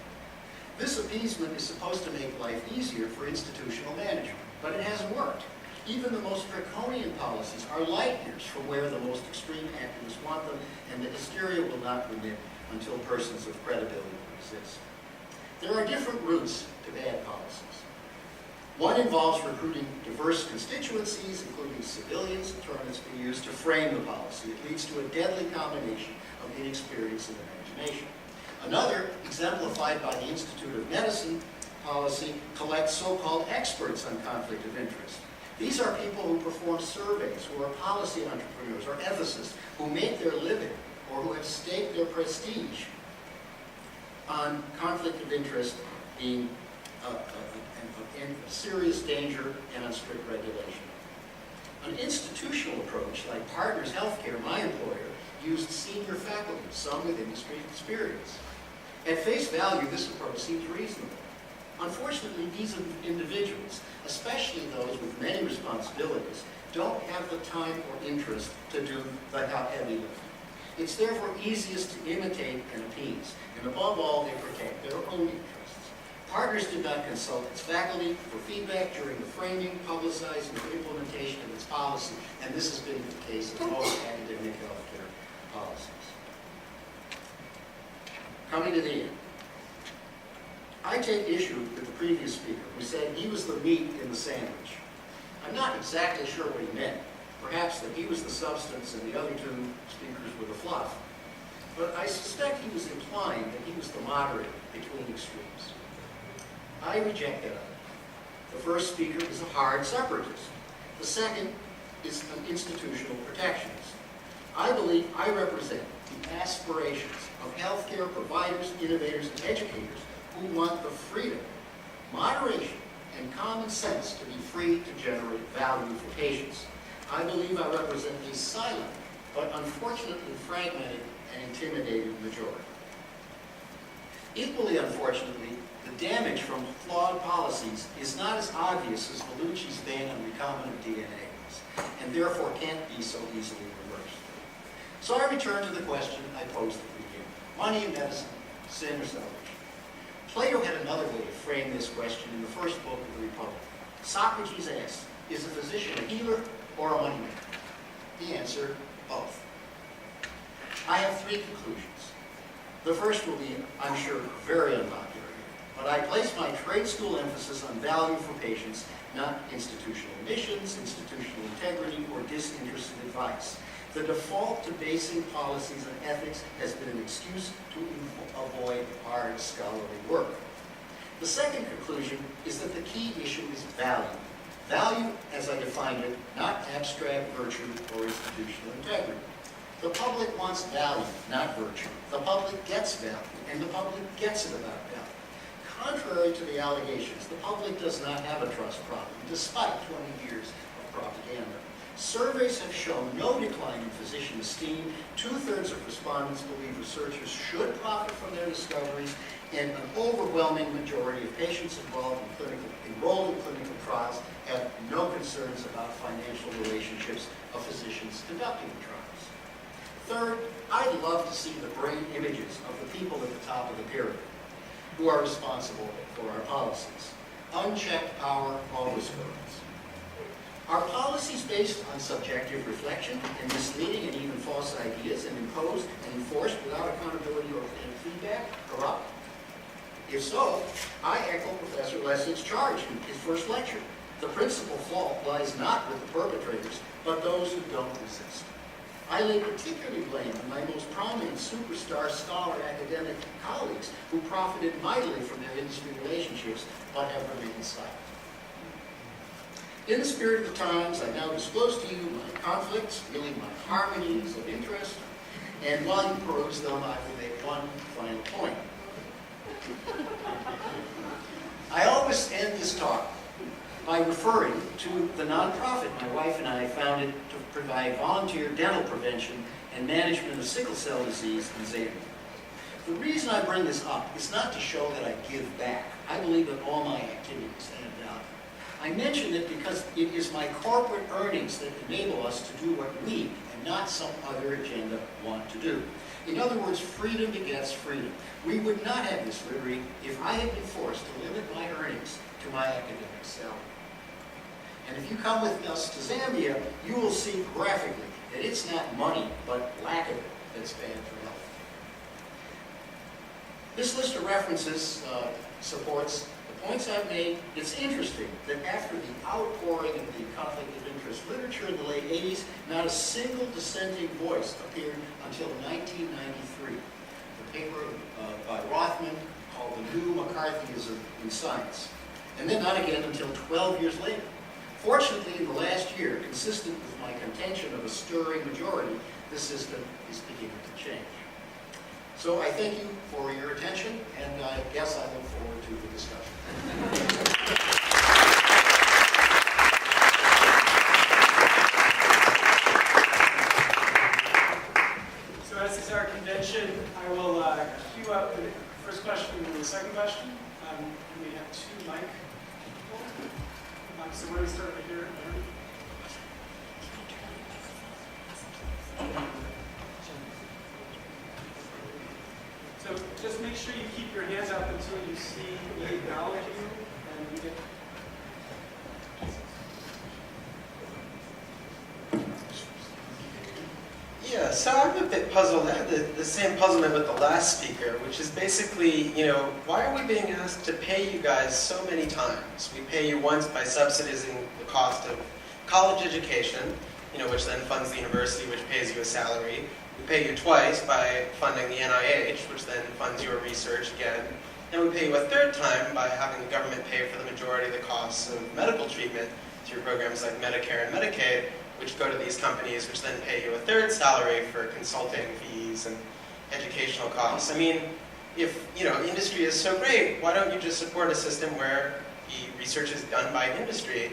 This appeasement is supposed to make life easier for institutional management, but it hasn't worked. Even the most draconian policies are light years from where the most extreme activists want them, and the hysteria will not remit until persons of credibility resist. There are different routes to bad policies. One involves recruiting diverse constituencies, including civilians, a term that's been used to frame the policy. It leads to a deadly combination of inexperience and imagination. Another, exemplified by the Institute of Medicine policy, collects so-called experts on conflict of interest. These are people who perform surveys, who are policy entrepreneurs or ethicists, who make their living or who have staked their prestige on conflict of interest being in serious danger and on strict regulation. An institutional approach, like Partners Healthcare, my employer, used senior faculty, some with industry experience. At face value, this approach seems reasonable. Unfortunately, these individuals, especially those with many responsibilities, don't have the time or interest to do the heavy lifting. It's therefore easiest to imitate and appease, and above all, they protect their own interests. Partners did not consult its faculty for feedback during the framing, publicizing, or implementation of its policy, and this has been the case of most academic healthcare policies. Coming to the end. I take issue with the previous speaker who said he was the meat in the sandwich. I'm not exactly sure what he meant. Perhaps that he was the substance and the other two speakers were the fluff. But I suspect he was implying that he was the moderate between extremes. I reject that. The first speaker is a hard separatist. The second is an institutional protectionist. I believe I represent the aspirations of healthcare providers, innovators, and educators who want the freedom, moderation, and common sense to be free to generate value for patients. I believe I represent a silent, but unfortunately fragmented and intimidated majority. Equally unfortunately, the damage from flawed policies is not as obvious as Vellucci's ban on recombinant DNA is, and therefore can't be so easily reversed. So I return to the question I posed at the beginning. Money in medicine, sin or salvation? Plato had another way to frame this question in the first book of the Republic. Socrates asked, is a physician a healer or a moneymaker? The answer, both. I have three conclusions. The first will be, I'm sure, very unpopular here, but I place my trade school emphasis on value for patients, not institutional missions, institutional integrity, or disinterested advice. The default to basing policies on ethics has been an excuse to avoid hard scholarly work. The second conclusion is that the key issue is value. Value, as I defined it, not abstract virtue or institutional integrity. The public wants value, not virtue. The public gets value, and the public gets it about value. Contrary to the allegations, the public does not have a trust problem, despite 20 years of propaganda. Surveys have shown no decline in physician esteem. 2/3 of respondents believe researchers should profit from their discoveries, and an overwhelming majority of patients enrolled in clinical trials have no concerns about financial relationships of physicians conducting the trials. Third, I'd love to see the brain images of the people at the top of the pyramid who are responsible for our policies. Unchecked power always goes. Are policies based on subjective reflection and misleading and even false ideas and imposed and enforced without accountability or feedback corrupt? If so, I echo Professor Lessig's charge in his first lecture. The principal fault lies not with the perpetrators, but those who don't resist. I lay particularly blame on my most prominent superstar scholar academic colleagues who profited mightily from their industry relationships but have remained silent. In the spirit of the times, I now disclose to you my conflicts, really my harmonies of interest, and while you peruse them, I will make one final point. I always end this talk by referring to the nonprofit my wife and I founded to provide volunteer dental prevention and management of sickle cell disease in Zambia. The reason I bring this up is not to show that I give back. I believe that all my activities add value. I mention it because it is my corporate earnings that enable us to do what we, and not some other agenda, want to do. In other words, freedom begets freedom. We would not have this liberty if I had been forced to limit my earnings to my academic salary. And if you come with us to Zambia, you will see graphically that it's not money, but lack of it that's bad for health. This list of references supports the points I've made. It's interesting that after the outpouring of the conflict of interest literature in the late 80s, not a single dissenting voice appeared until 1993. The paper by Rothman called The New McCarthyism in Science. And then not again until 12 years later. Fortunately, in the last year, consistent with my contention of a stirring majority, the system is beginning to change. So I thank you for your attention, and I guess I look forward to the discussion. So as is our convention, I will queue up the first question and the second question. We have two mic people. So where do we start right here? So just make sure you keep your hands up until you see me acknowledge you, and we get. Yeah, so I'm a bit puzzled. I had the same puzzlement with the last speaker, which is basically, why are we being asked to pay you guys so many times? We pay you once by subsidizing the cost of college education, which then funds the university, which pays you a salary. We pay you twice by funding the NIH, which then funds your research again. And we pay you a third time by having the government pay for the majority of the costs of medical treatment through programs like Medicare and Medicaid, which go to these companies, which then pay you a third salary for consulting fees and educational costs. I mean, if industry is so great, why don't you just support a system where the research is done by industry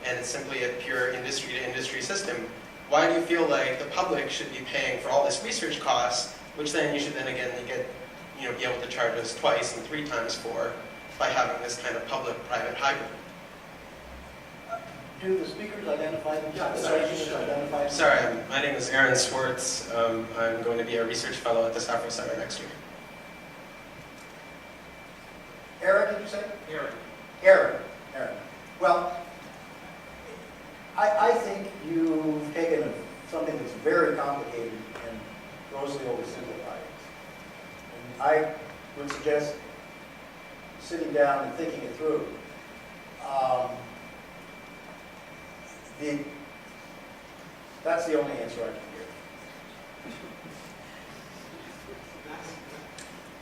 and it's simply a pure industry-to-industry system? Why do you feel like the public should be paying for all this research costs, which then you should then again be able to charge us twice and three times for by having this kind of public-private hybrid? Do the speakers identify themselves? Sorry, my name is Aaron Swartz. I'm going to be a research fellow at the Saffron Center next year. Aaron, did you say? Aaron. Aaron. Well, I think you've taken something that's very complicated and grossly oversimplified it. And I would suggest sitting down and thinking it through. That's the only answer I can give.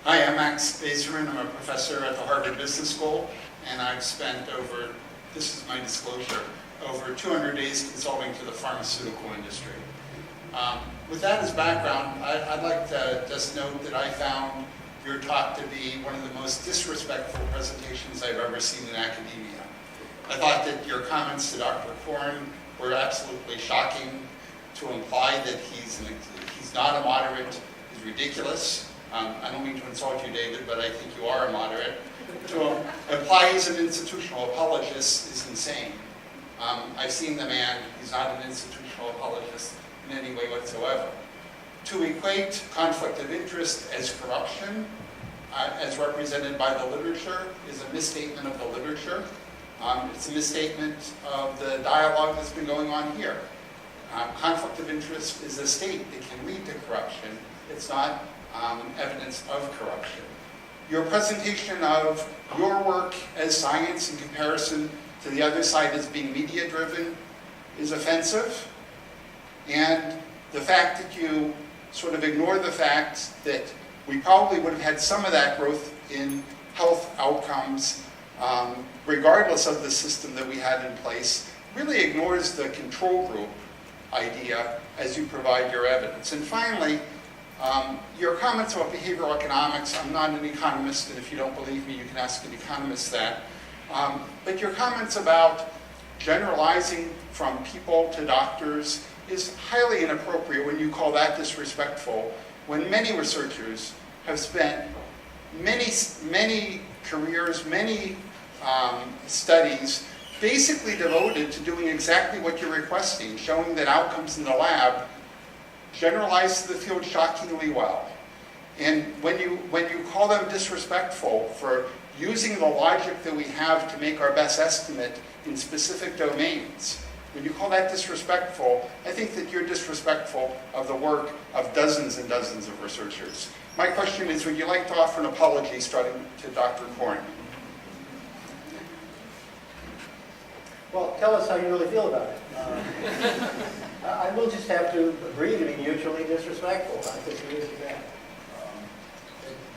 Hi, I'm Max Baserman. I'm a professor at the Harvard Business School, and I've spent this is my disclosure, over 200 days consulting to the pharmaceutical industry. With that as background, I'd like to just note that I found your talk to be one of the most disrespectful presentations I've ever seen in academia. I thought that your comments to Dr. Korn were absolutely shocking. To imply that he's not a moderate is ridiculous. I don't mean to insult you, David, but I think you are a moderate. To imply he's an institutional apologist is insane. I've seen the man. He's not an institutional apologist in any way whatsoever. To equate conflict of interest as corruption, as represented by the literature, is a misstatement of the literature. It's a misstatement of the dialogue that's been going on here. Conflict of interest is a state that can lead to corruption. It's not evidence of corruption. Your presentation of your work as science in comparison to the other side as being media-driven is offensive. And the fact that you sort of ignore the fact that we probably would have had some of that growth in health outcomes regardless of the system that we had in place, really ignores the control group idea as you provide your evidence. And finally, your comments about behavioral economics, I'm not an economist, and if you don't believe me, you can ask an economist that. But your comments about generalizing from people to doctors is highly inappropriate when you call that disrespectful, when many researchers have spent many careers, many studies basically devoted to doing exactly what you're requesting, showing that outcomes in the lab generalize to the field shockingly well. And when you call them disrespectful for using the logic that we have to make our best estimate in specific domains, when you call that disrespectful, I think that you're disrespectful of the work of dozens and dozens of researchers. My question is, would you like to offer an apology starting to Dr. Korn? Well, tell us how you really feel about it. I will just have to agree to be mutually disrespectful. I think it is that.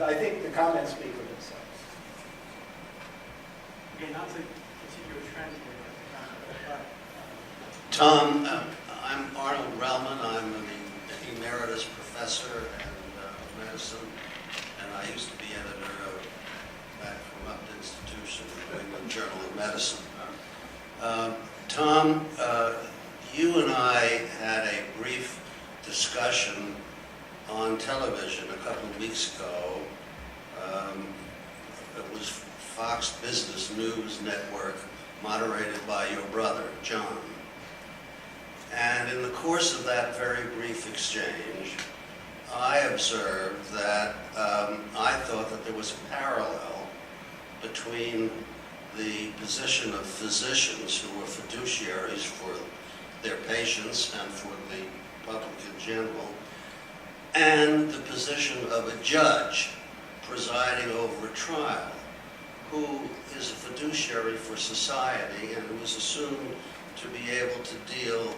I think the comments speak for themselves. Okay, not to continue a trend here. Tom, I'm Arnold Relman. I'm an emeritus professor of medicine, and I used to be editor of back from Upton Institution, the New England Journal of Medicine. Tom, you and I had a brief discussion on television a couple of weeks ago. It was Fox Business News Network, moderated by your brother, John. And in the course of that very brief exchange, I observed that I thought that there was a parallel between the position of physicians who were fiduciaries for their patients and for the public in general, and the position of a judge presiding over a trial, who is a fiduciary for society and who is assumed to be able to deal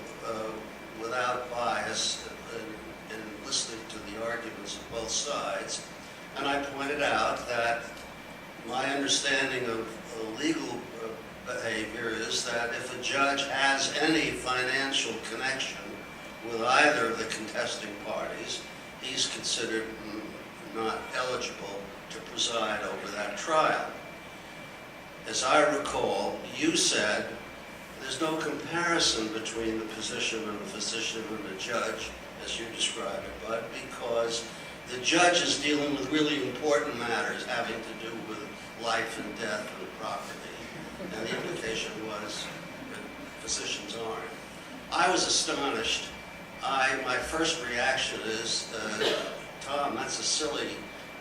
without bias in listening to the arguments of both sides. And I pointed out that my understanding of legal behavior is that if a judge has any financial connection with either of the contesting parties, he's considered not eligible to preside over that trial. As I recall, you said there's no comparison between the position of a physician and a judge, as you describe it, but because the judge is dealing with really important matters having to do with life and death and property. And the implication was that physicians aren't. I was astonished. My first reaction is, Tom, that's a silly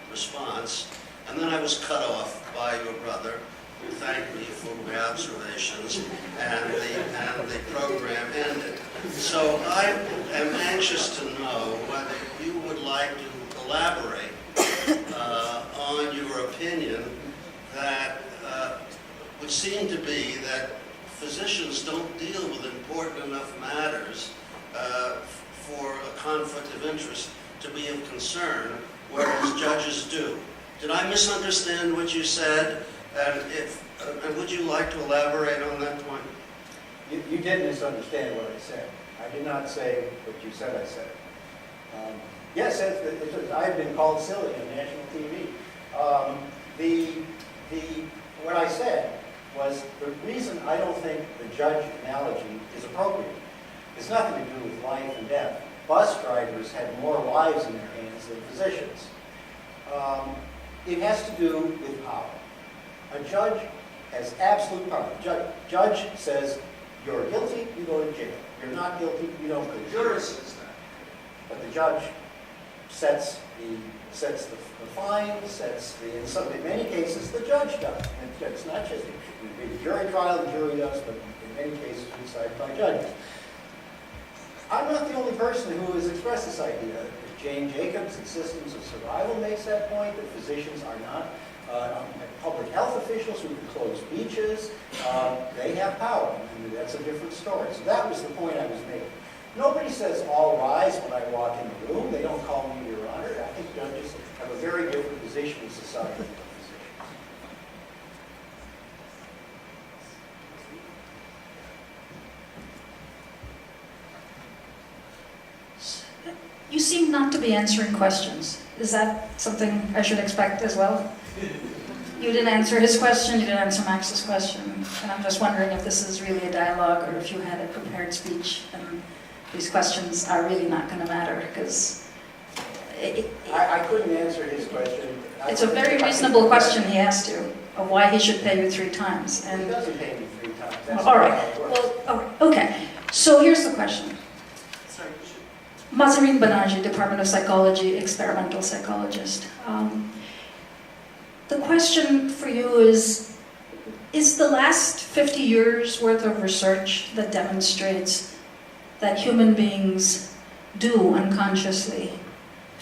response. And then I was cut off by your brother, who thanked me for my observations, and the program ended. So I am anxious to know whether you would like to elaborate on your opinion that would seem to be that physicians don't deal with important enough matters for a conflict of interest to be of concern, whereas judges do. Did I misunderstand what you said? And would you like to elaborate on that point? You did misunderstand what I said. I did not say what you said I said. Yes, I've been called silly on national TV. What I said was the reason I don't think the judge analogy is appropriate. It's nothing to do with life and death. Bus drivers have more lives in their hands than physicians. It has to do with power. A judge has absolute power. Judge says, you're guilty, you go to jail. You're not guilty, you don't go to jail. Juror says that. But the judge sets the fine, in many cases, the judge does. And it's not just a jury trial, the jury does, but in many cases, it's decided by judges. I'm not the only person who has expressed this idea. Jane Jacobs in Systems of Survival makes that point, that physicians are not public health officials who can close beaches. They have power, and that's a different story. So that was the point I was making. Nobody says all rise when I walk in the room. They don't call me Your Honor. I think judges have a very different position in society than physicians. You seem not to be answering questions. Is that something I should expect as well? You didn't answer his question, you didn't answer Max's question, and I'm just wondering if this is really a dialogue or if you had a prepared speech and these questions are really not going to matter, because I couldn't answer his question. it's a very reasonable question he asked you, of why he should pay you 3 times. He And doesn't pay me 3 times. That's all not right, how it works. well, okay. So here's the question. Mazarine Banaji, Department of Psychology, experimental psychologist. The question for you is the last 50 years worth of research that demonstrates that human beings do unconsciously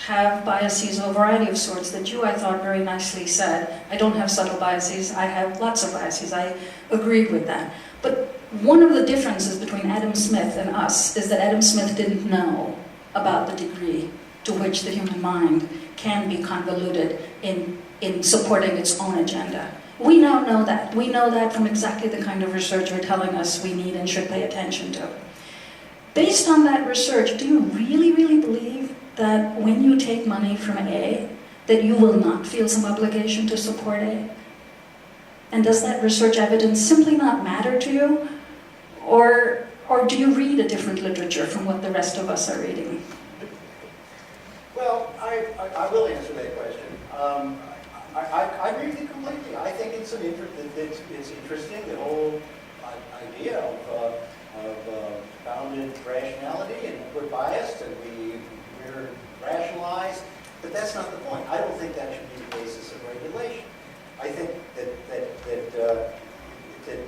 have biases of a variety of sorts that you, I thought, very nicely said. I don't have subtle biases, I have lots of biases. I agreed with that. But one of the differences between Adam Smith and us is that Adam Smith didn't know about the degree to which the human mind can be convoluted in supporting its own agenda. We now know that. We know that from exactly the kind of research you're telling us we need and should pay attention to. Based on that research, do you really, really believe that when you take money from A, that you will not feel some obligation to support A? And does that research evidence simply not matter to you? Or do you read a different literature from what the rest of us are reading? Well, I will answer that question. I agree with you completely. I think it's interesting, the whole idea of bounded rationality, and we're biased and we're rationalized, but that's not the point. I don't think that should be the basis of regulation. I think that it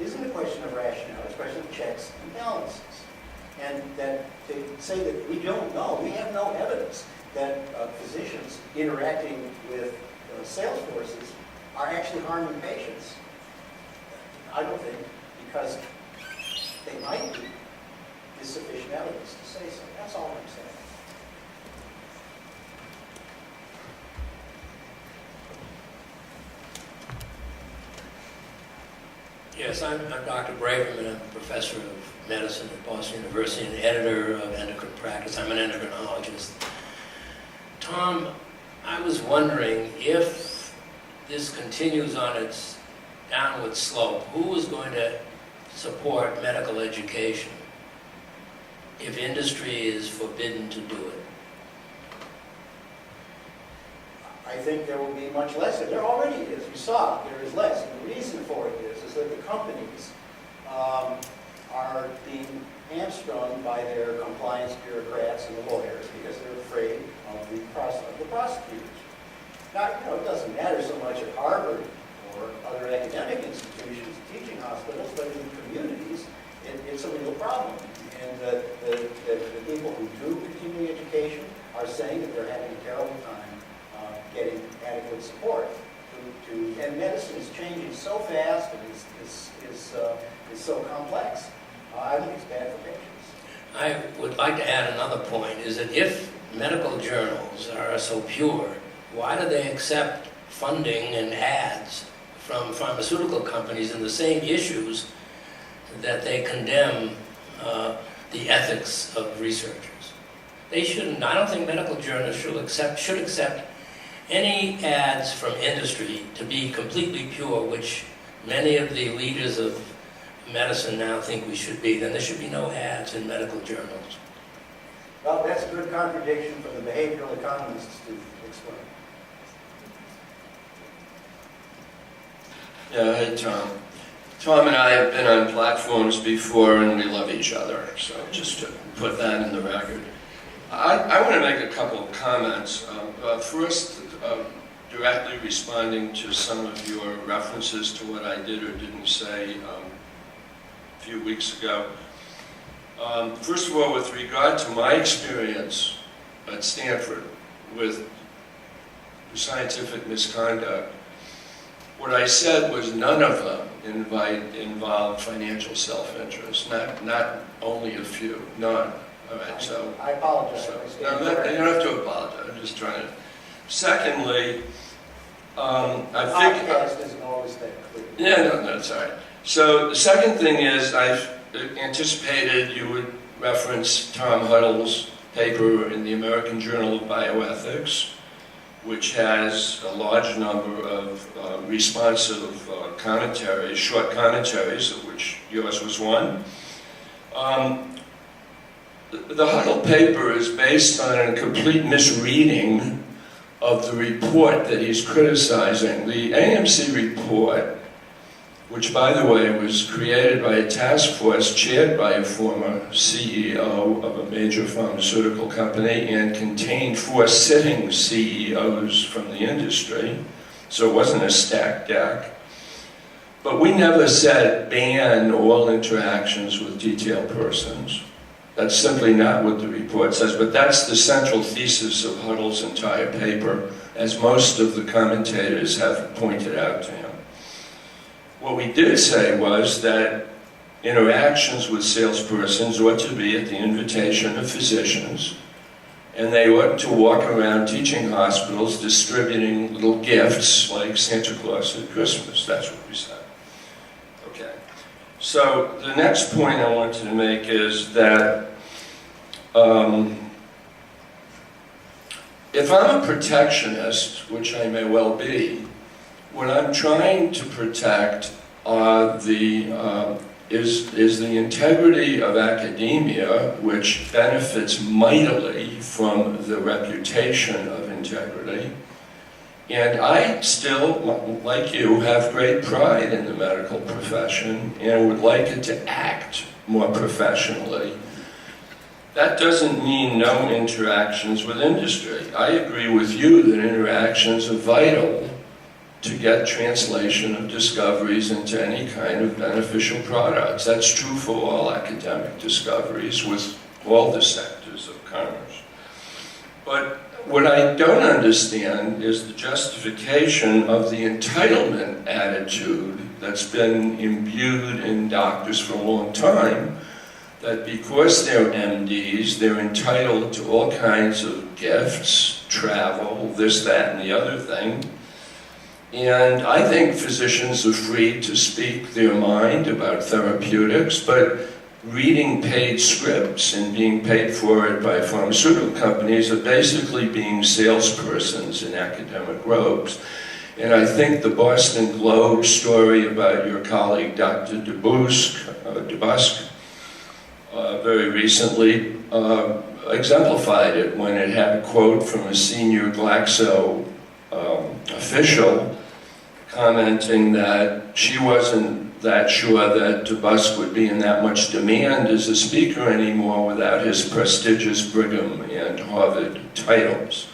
isn't a question of rationale, it's a question of checks and balances. And that to say that we don't know, we have no evidence that physicians interacting with sales forces are actually harming patients. I don't think, because they might be, is sufficient evidence to say so. That's all I'm saying. Yes, I'm Dr. Braverman. I'm a professor of medicine at Boston University and editor of Endocrine Practice. I'm an endocrinologist. Tom, I was wondering if this continues on its downward slope, who is going to support medical education if industry is forbidden to do it? I think there will be much less. There already is. You saw there is less. And the reason for it is that the companies are being hamstrung by their compliance bureaucrats and the lawyers because they're afraid of the prosecutors. Now, it doesn't matter so much at Harvard or other academic institutions, teaching hospitals, but in the communities, it's a real problem. And the people who do continuing education are saying that they're having a terrible time getting adequate support. And medicine is changing so fast and is so complex. I think it's bad for patients. I would like to add another point, is that if medical journals are so pure, why do they accept funding and ads from pharmaceutical companies in the same issues that they condemn the ethics of researchers? They shouldn't. I don't think medical journals should accept any ads from industry to be completely pure, which many of the leaders of medicine now think we should be. Then there should be no ads in medical journals. Well, that's a good contradiction for the behavioral economists to explain. Yeah, hey Tom. Tom and I have been on platforms before and we love each other, so just to put that in the record. I want to make a couple of comments. First, directly responding to some of your references to what I did or didn't say a few weeks ago. First of all, with regard to my experience at Stanford with scientific misconduct, what I said was none of them involve financial self-interest, not only a few, none. All right, so. I apologize. So, I stand no, corrected. you don't have to apologize, I'm just trying to. Secondly, I think. Podcast isn't always that clear. Yeah, no, that's all right. So the second thing is I've anticipated you would reference Tom Huddle's paper in the American Journal of Bioethics, which has a large number of responsive commentaries, short commentaries, of which yours was one. The Huddle paper is based on a complete misreading of the report that he's criticizing. The AMC report, which by the way was created by a task force chaired by a former CEO of a major pharmaceutical company and contained 4 sitting CEOs from the industry, so it wasn't a stacked deck. But we never said ban all interactions with detailed persons. That's simply not what the report says, but that's the central thesis of Huddle's entire paper, as most of the commentators have pointed out to him. What we did say was that interactions with salespersons ought to be at the invitation of physicians, and they ought to walk around teaching hospitals distributing little gifts like Santa Claus at Christmas. That's what we said. Okay. So the next point I wanted to make is that if I'm a protectionist, which I may well be, what I'm trying to protect is the integrity of academia, which benefits mightily from the reputation of integrity. And I still, like you, have great pride in the medical profession and would like it to act more professionally. That doesn't mean no interactions with industry. I agree with you that interactions are vital to get translation of discoveries into any kind of beneficial products. That's true for all academic discoveries with all the sectors of commerce. But what I don't understand is the justification of the entitlement attitude that's been imbued in doctors for a long time, that because they're MDs, they're entitled to all kinds of gifts, travel, this, that, and the other thing. And I think physicians are free to speak their mind about therapeutics, but reading paid scripts and being paid for it by pharmaceutical companies are basically being salespersons in academic robes. And I think the Boston Globe story about your colleague Dr. DeBusk, very recently exemplified it when it had a quote from a senior Glaxo official commenting that she wasn't that sure that DeBusk would be in that much demand as a speaker anymore without his prestigious Brigham and Harvard titles.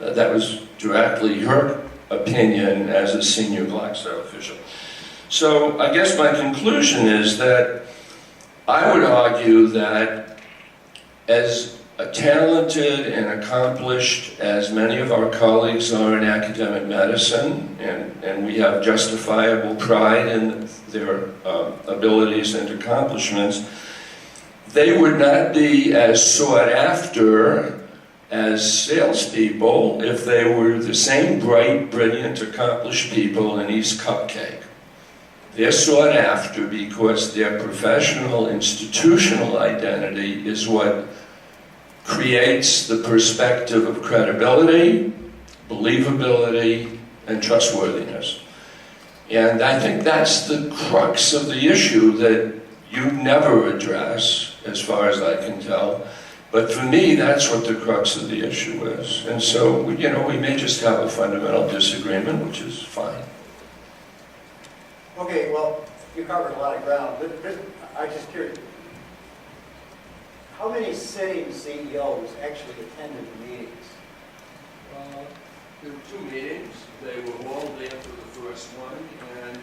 That was directly her opinion as a senior Glaxo official. So I guess my conclusion is that I would argue that as talented and accomplished as many of our colleagues are in academic medicine, and we have justifiable pride in their abilities and accomplishments, they would not be as sought after as salespeople if they were the same bright, brilliant, accomplished people in East Cupcake. They're sought after because their professional, institutional identity is what creates the perspective of credibility, believability, and trustworthiness. And I think that's the crux of the issue that you never address, as far as I can tell. But for me, that's what the crux of the issue is. And so, we may just have a fundamental disagreement, which is fine. Okay, well, you covered a lot of ground. I'm just curious. How many sitting CEOs actually attended the meetings? There were 2 meetings. They were all there for the first one, and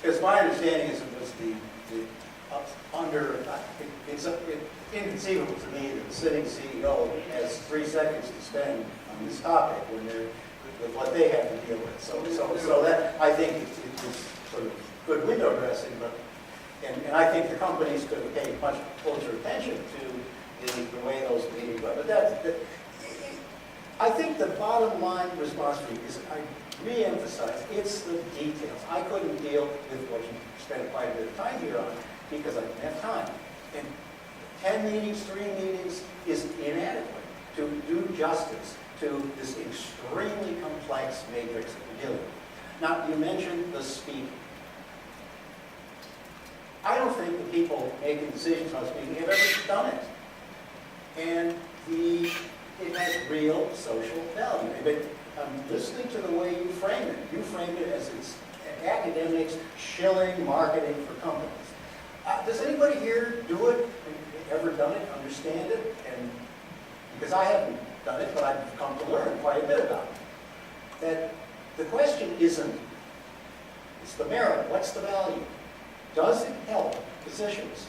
Because my understanding is it was it's inconceivable to me that the sitting CEO has 3 seconds to spend on this topic when they're with what they have to deal with. So that I think it's sort of good window dressing, but, and I think the companies could have paid much closer attention to the way those meetings go. But I think the bottom line response for you is, I re-emphasize, it's the details. I couldn't deal with what you spent quite a bit of time here on because I didn't have time. And 10 meetings, 3 meetings is inadequate to do justice to this extremely complex matrix that we're dealing with. Now, you mentioned the speaking. I don't think the people making decisions on speaking have ever done it. And it has real social value. But I'm listening to the way you frame it. You framed it as it's academics shilling marketing for companies. Does anybody here do it, ever done it, understand it? And because I haven't done it, but I've come to learn quite a bit about it. That the question isn't, it's the merit, what's the value? Does it help physicians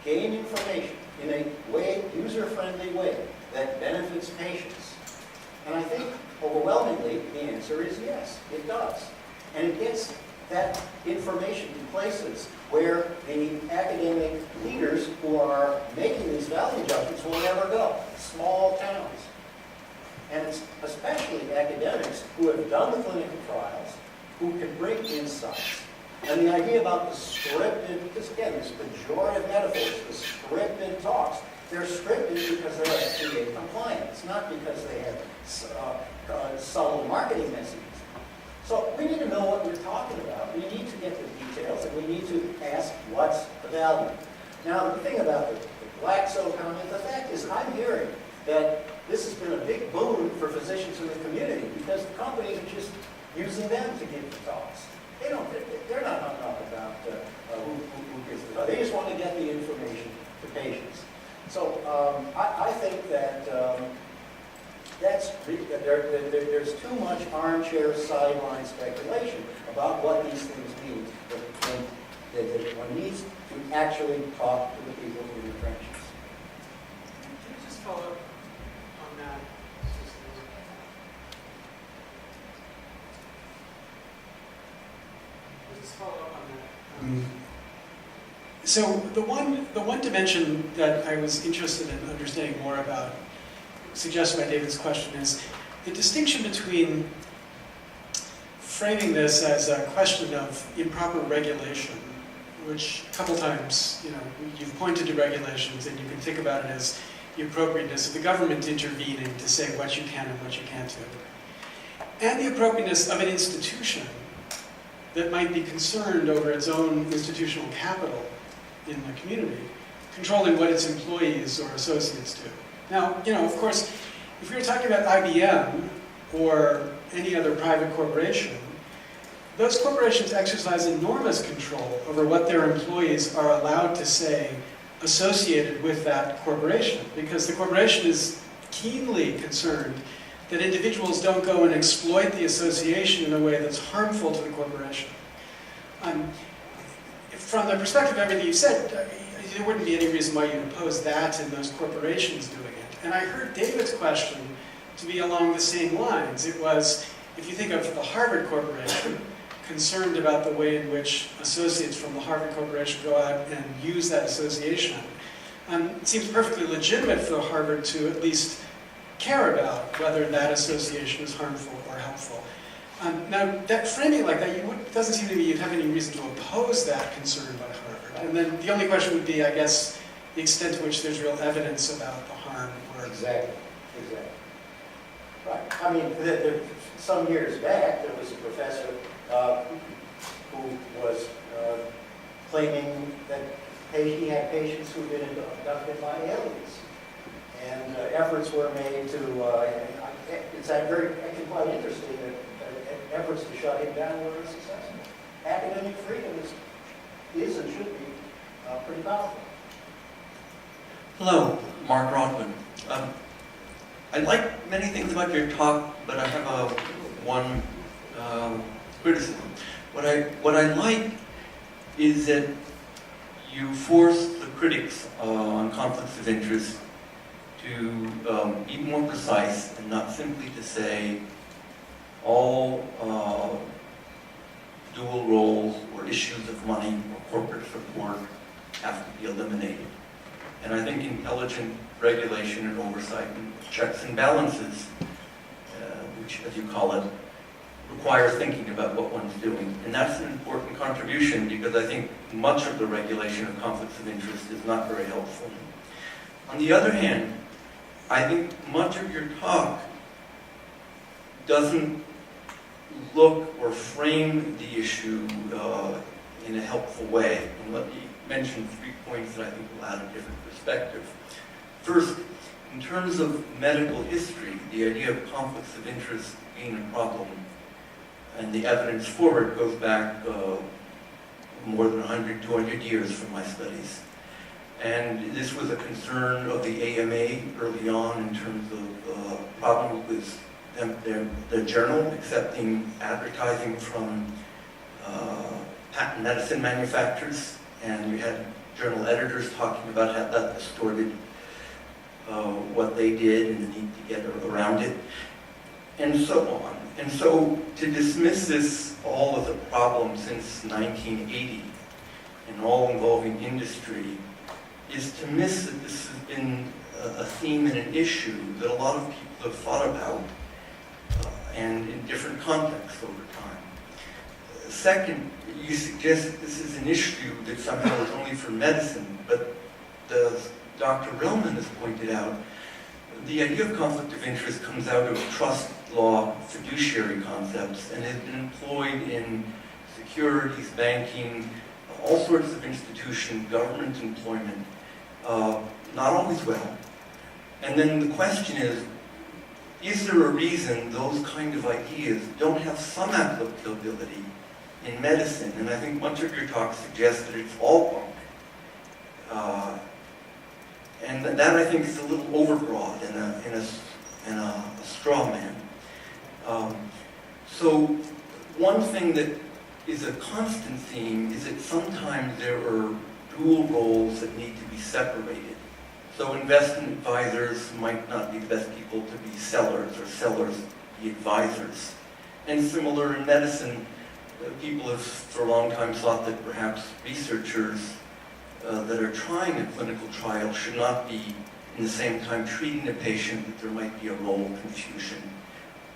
gain information in a way, user-friendly way that benefits patients? And I think overwhelmingly the answer is yes, it does. And it gets that information in places where the academic leaders who are making these value judgments will never go. Small towns. And it's especially academics who have done the clinical trials, who can bring insights. And the idea about the scripted, because again, there's the pejorative metaphors, the scripted talks. They're scripted because they're FDA compliant. It's not because they have subtle marketing messages. So we need to know what we're talking about. We need to get the details, and we need to ask what's the value. Now, the thing about the Glaxo comment, the fact is I'm hearing that this has been a big boon for physicians in the community because the companies are just using them to give the talks. They're not hung up about who gives the talk. They just want to get the information to patients. So I think that there's too much armchair sideline speculation about what these things mean. That one needs to actually talk to the people in the trenches. Can you just follow up on that? Just follow up on that. So the one dimension that I was interested in understanding more about, suggested by David's question, is the distinction between framing this as a question of improper regulation, which a couple times, you've pointed to regulations, and you can think about it as the appropriateness of the government intervening to say what you can and what you can't do, and the appropriateness of an institution that might be concerned over its own institutional capital in the community, controlling what its employees or associates do. Now, of course, if we were talking about IBM or any other private corporation, those corporations exercise enormous control over what their employees are allowed to say associated with that corporation, because the corporation is keenly concerned that individuals don't go and exploit the association in a way that's harmful to the corporation. From the perspective of everything you've said, there wouldn't be any reason why you'd oppose that and those corporations doing it. And I heard David's question to be along the same lines. It was, if you think of the Harvard Corporation, concerned about the way in which associates from the Harvard Corporation go out and use that association, it seems perfectly legitimate for Harvard to at least care about whether that association is harmful or helpful. Now, that framing like that, it doesn't seem to me you'd have any reason to oppose that concern by Harvard. And then the only question would be, I guess, the extent to which there's real evidence about the harm. Exactly. Right. I mean, some years back, there was a professor who was claiming that he had patients who'd been abducted by aliens. And efforts were made to, it's actually quite interesting that efforts to shut him down were unsuccessful. Academic freedom is and should be pretty powerful. Hello, Mark Rodman. I like many things about your talk, but I have one criticism. What I like is that you force the critics on conflicts of interest to be more precise and not simply to say all dual roles or issues of money or corporate support have to be eliminated. And I think intelligent regulation and oversight and checks and balances, which, as you call it, require thinking about what one's doing. And that's an important contribution because I think much of the regulation of conflicts of interest is not very helpful. On the other hand, I think much of your talk doesn't look or frame the issue in a helpful way. And let me mention 3 points that I think will add a different perspective. First, in terms of medical history, the idea of conflicts of interest being a problem and the evidence for it goes back more than 100, 200 years from my studies. And this was a concern of the AMA early on in terms of problems with the journal accepting advertising from patent medicine manufacturers, and you had journal editors talking about how that distorted what they did and the need to get around it, and so on. And so to dismiss this all as a problem since 1980 and all involving industry is to miss that this has been a theme and an issue that a lot of people have thought about and in different contexts over time. Second, you suggest that this is an issue that somehow is only for medicine, but as Dr. Relman has pointed out, the idea of conflict of interest comes out of trust law fiduciary concepts and has been employed in securities, banking, all sorts of institutions, government employment, not always well. And then the question is there a reason those kind of ideas don't have some applicability in medicine? And I think much of your talk suggests that it's all bunk. And that I think is a little overbroad and a straw man. So one thing that is a constant theme is that sometimes there are dual roles that need to be separated. So investment advisors might not be the best people to be sellers, or sellers be advisors. And similar in medicine, people have for a long time thought that perhaps researchers that are trying a clinical trial should not be in the same time treating a patient, that there might be a role confusion.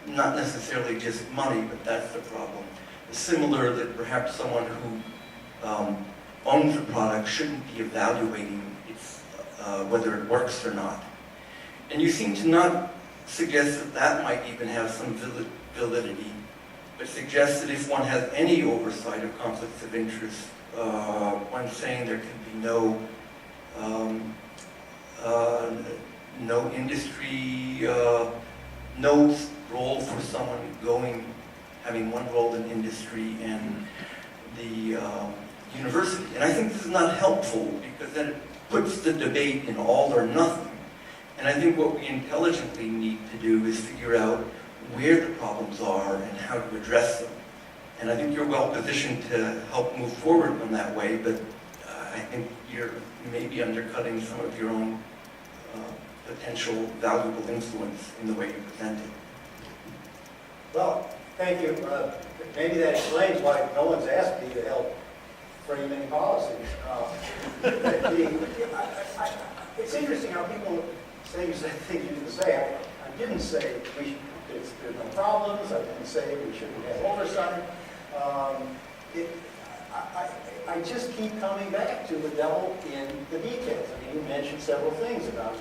Not necessarily just money, but that's the problem. Similar that perhaps someone who owns a product shouldn't be evaluating its, whether it works or not. And you seem to not suggest that that might even have some validity, but suggest that if one has any oversight of conflicts of interest, one saying there can be no industry, no role for someone having one role in industry and the university. And I think this is not helpful because then it puts the debate in all or nothing. And I think what we intelligently need to do is figure out where the problems are and how to address them. And I think you're well positioned to help move forward in that way, but I think you're maybe undercutting some of your own potential valuable influence in the way you present it. Well, thank you. Maybe that explains why no one's asked me to help frame any policies. It's interesting how people say things you didn't say. I didn't say there's no problems. I didn't say we shouldn't have oversight. I just keep coming back to the devil in the details. I mean, you mentioned several things about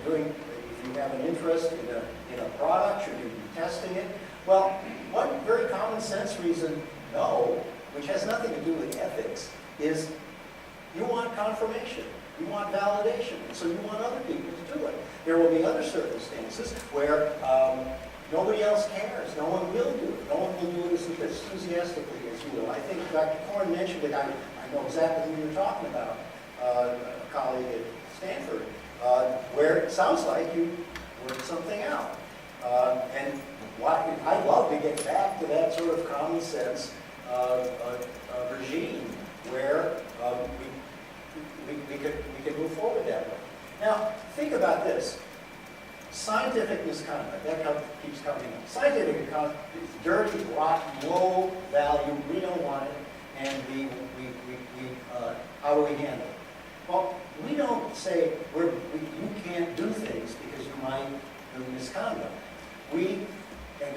doing, if you have an interest in a product, should you be testing it? Well, one very common sense reason, no, which has nothing to do with ethics, is you want confirmation, you want validation, so you want other people to do it. There will be other circumstances where nobody else cares, no one will do it, no one will do it as enthusiastically as you will. I think Dr. Korn mentioned it, I know exactly who you're talking about, a colleague at Stanford, where it sounds like you worked something out. And I'd love to get back to that sort of common sense regime where we could move forward that way. Now, think about this. Scientific misconduct, that keeps coming up. Scientific misconduct is dirty, rotten, low value, we don't want it, and how do we handle it? Well, we don't say you can't do things because you might do misconduct. We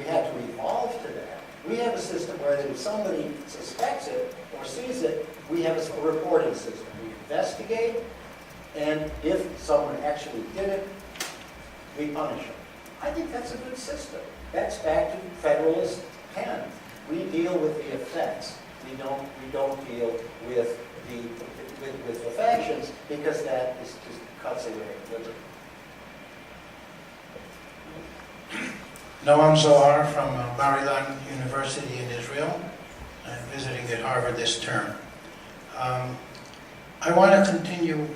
have to evolve to that. We have a system where if somebody suspects it or sees it, we have a reporting system. We investigate, and if someone actually did it, we punish them. I think that's a good system. That's back to Federalist 10. We deal with the effects. We don't deal with the factions, because that just cuts away liberty. Noam Zohar from Bar-Ilan University in Israel. I'm visiting at Harvard this term. I want to continue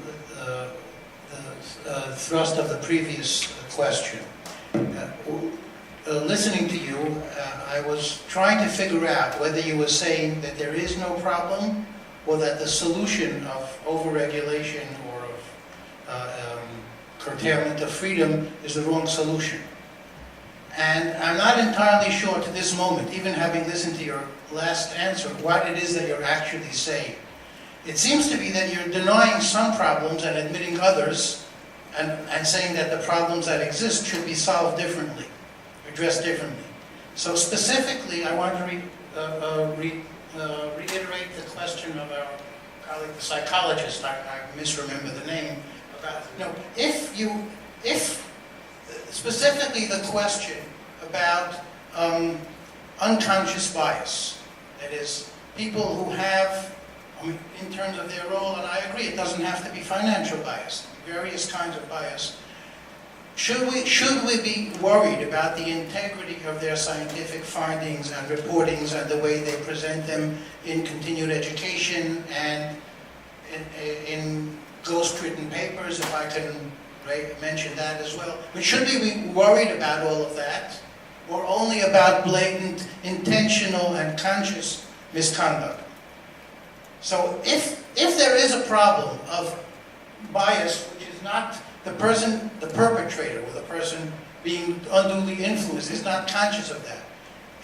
the thrust of the previous question. Listening to you, I was trying to figure out whether you were saying that there is no problem, or that the solution of overregulation or of curtailment of freedom is the wrong solution. And I'm not entirely sure to this moment, even having listened to your last answer, what it is that you're actually saying. It seems to be that you're denying some problems and admitting others, and saying that the problems that exist should be solved differently, addressed differently. So specifically, I want to reiterate the question of our colleague, the psychologist, I misremember the name, about, if specifically the question about unconscious bias, that is, people who have, in terms of their role, and I agree, it doesn't have to be financial bias, various kinds of bias. Should we be worried about the integrity of their scientific findings and reportings and the way they present them in continued education and in ghost-written papers, if I can mention that as well? But should we be worried about all of that, or only about blatant, intentional, and conscious misconduct? So if there is a problem of bias, which is not the person, the perpetrator, or the person being unduly influenced is not conscious of that.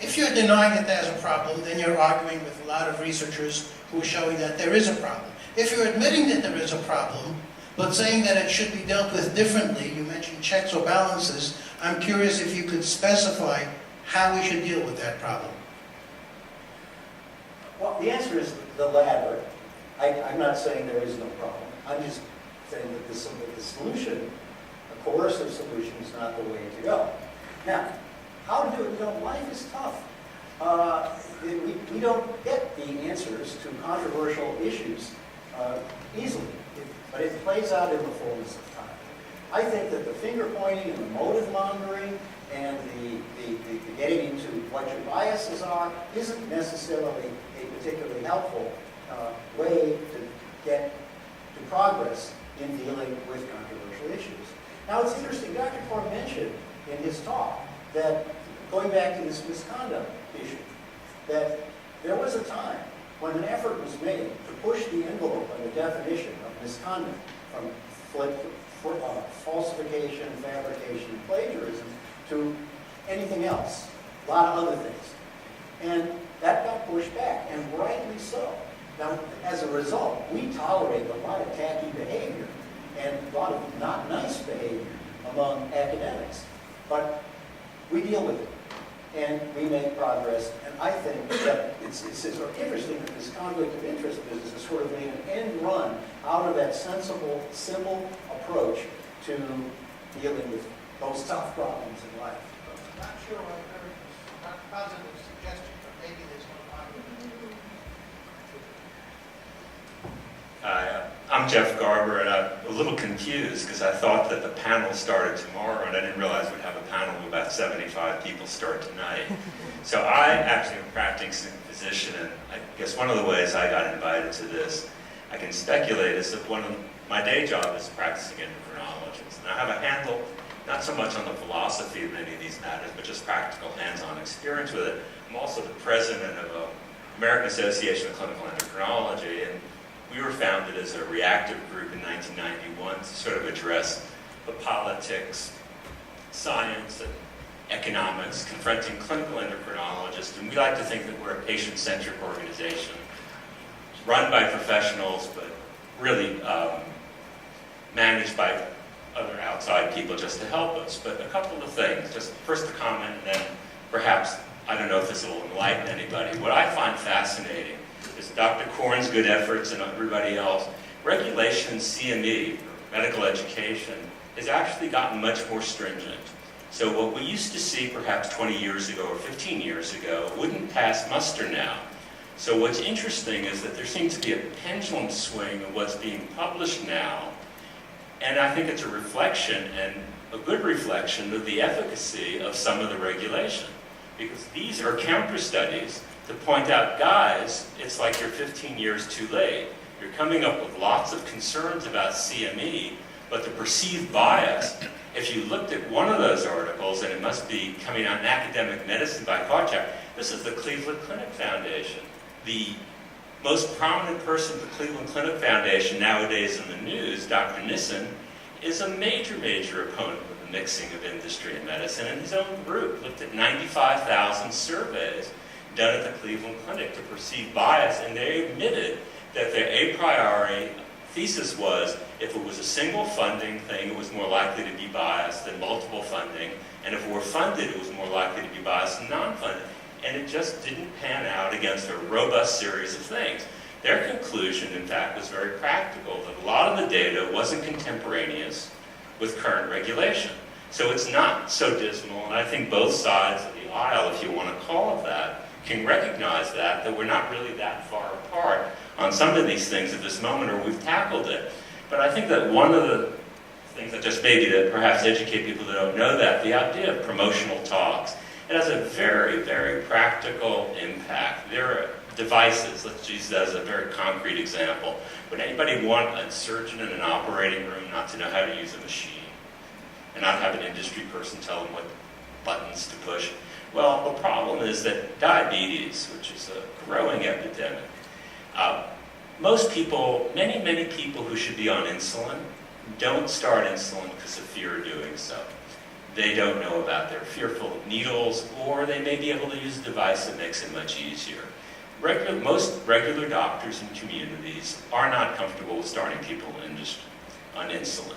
If you're denying that there's a problem, then you're arguing with a lot of researchers who are showing that there is a problem. If you're admitting that there is a problem, but saying that it should be dealt with differently, you mentioned checks or balances, I'm curious if you could specify how we should deal with that problem. Well, the answer is the latter. I'm not saying there is no problem. I'm just saying that the solution, a coercive solution, is not the way to go. Now, how to do it? Life is tough. We don't get the answers to controversial issues easily, but it plays out in the fullness of time. I think that the finger pointing and the motive mongering and the getting into what your biases are isn't necessarily a particularly helpful way to get to progress in dealing with controversial issues. Now, it's interesting, Dr. Korn mentioned in his talk that, going back to this misconduct issue, that there was a time when an effort was made to push the envelope on the definition of misconduct from falsification, fabrication, and plagiarism to anything else, a lot of other things. And that got pushed back, and rightly so. Now, as a result, we tolerate a lot of tacky behavior and a lot of not nice behavior among academics. But we deal with it, and we make progress. And I think that it's sort of interesting that this conflict of interest business is sort of an end run out of that sensible, simple approach to dealing with those tough problems in life. I'm not sure I've heard a positive suggestion, but maybe there's no positive. I'm Jeff Garber, and I'm a little confused because I thought that the panel started tomorrow, and I didn't realize we'd have a panel with about 75 people start tonight. So I actually am a practicing physician, and I guess one of the ways I got invited to this, I can speculate, is that my day job is practicing endocrinologist. And I have a handle, not so much on the philosophy of many of these matters, but just practical hands-on experience with it. I'm also the president of the American Association of Clinical Endocrinology, and we were founded as a reactive group in 1991 to sort of address the politics, science and economics, confronting clinical endocrinologists, and we like to think that we're a patient-centric organization, run by professionals, but really managed by other outside people just to help us. But a couple of things, just first a comment, and then perhaps, I don't know if this will enlighten anybody. What I find fascinating is Dr. Korn's good efforts and everybody else. Regulation in CME, medical education, has actually gotten much more stringent. So what we used to see perhaps 20 years ago or 15 years ago wouldn't pass muster now. So what's interesting is that there seems to be a pendulum swing of what's being published now, and I think it's a reflection, and a good reflection, of the efficacy of some of the regulation. Because these are counter studies to point out, guys, it's like you're 15 years too late. You're coming up with lots of concerns about CME, but the perceived bias, if you looked at one of those articles, and it must be coming out in Academic Medicine by Kawchuk, this is the Cleveland Clinic Foundation. The most prominent person at the Cleveland Clinic Foundation nowadays in the news, Dr. Nissen, is a major, major opponent of the mixing of industry and medicine, and his own group looked at 95,000 surveys done at the Cleveland Clinic to perceive bias, and they admitted that their a priori thesis was if it was a single funding thing, it was more likely to be biased than multiple funding, and if it were funded, it was more likely to be biased than non-funded. And it just didn't pan out against a robust series of things. Their conclusion, in fact, was very practical, that a lot of the data wasn't contemporaneous with current regulation. So it's not so dismal, and I think both sides of the aisle, if you want to call it that, can recognize that we're not really that far apart on some of these things at this moment, or we've tackled it. But I think that one of the things that just maybe to perhaps educate people that don't know that, the idea of promotional talks, it has a very, very practical impact. There are devices, let's use that as a very concrete example. Would anybody want a surgeon in an operating room not to know how to use a machine and not have an industry person tell them what buttons to push? Well, the problem is that diabetes, which is a growing epidemic, most people, many, many people who should be on insulin don't start insulin because of fear of doing so. They don't know about, they're fearful of needles, or they may be able to use a device that makes it much easier. Most regular doctors in communities are not comfortable with starting people on insulin.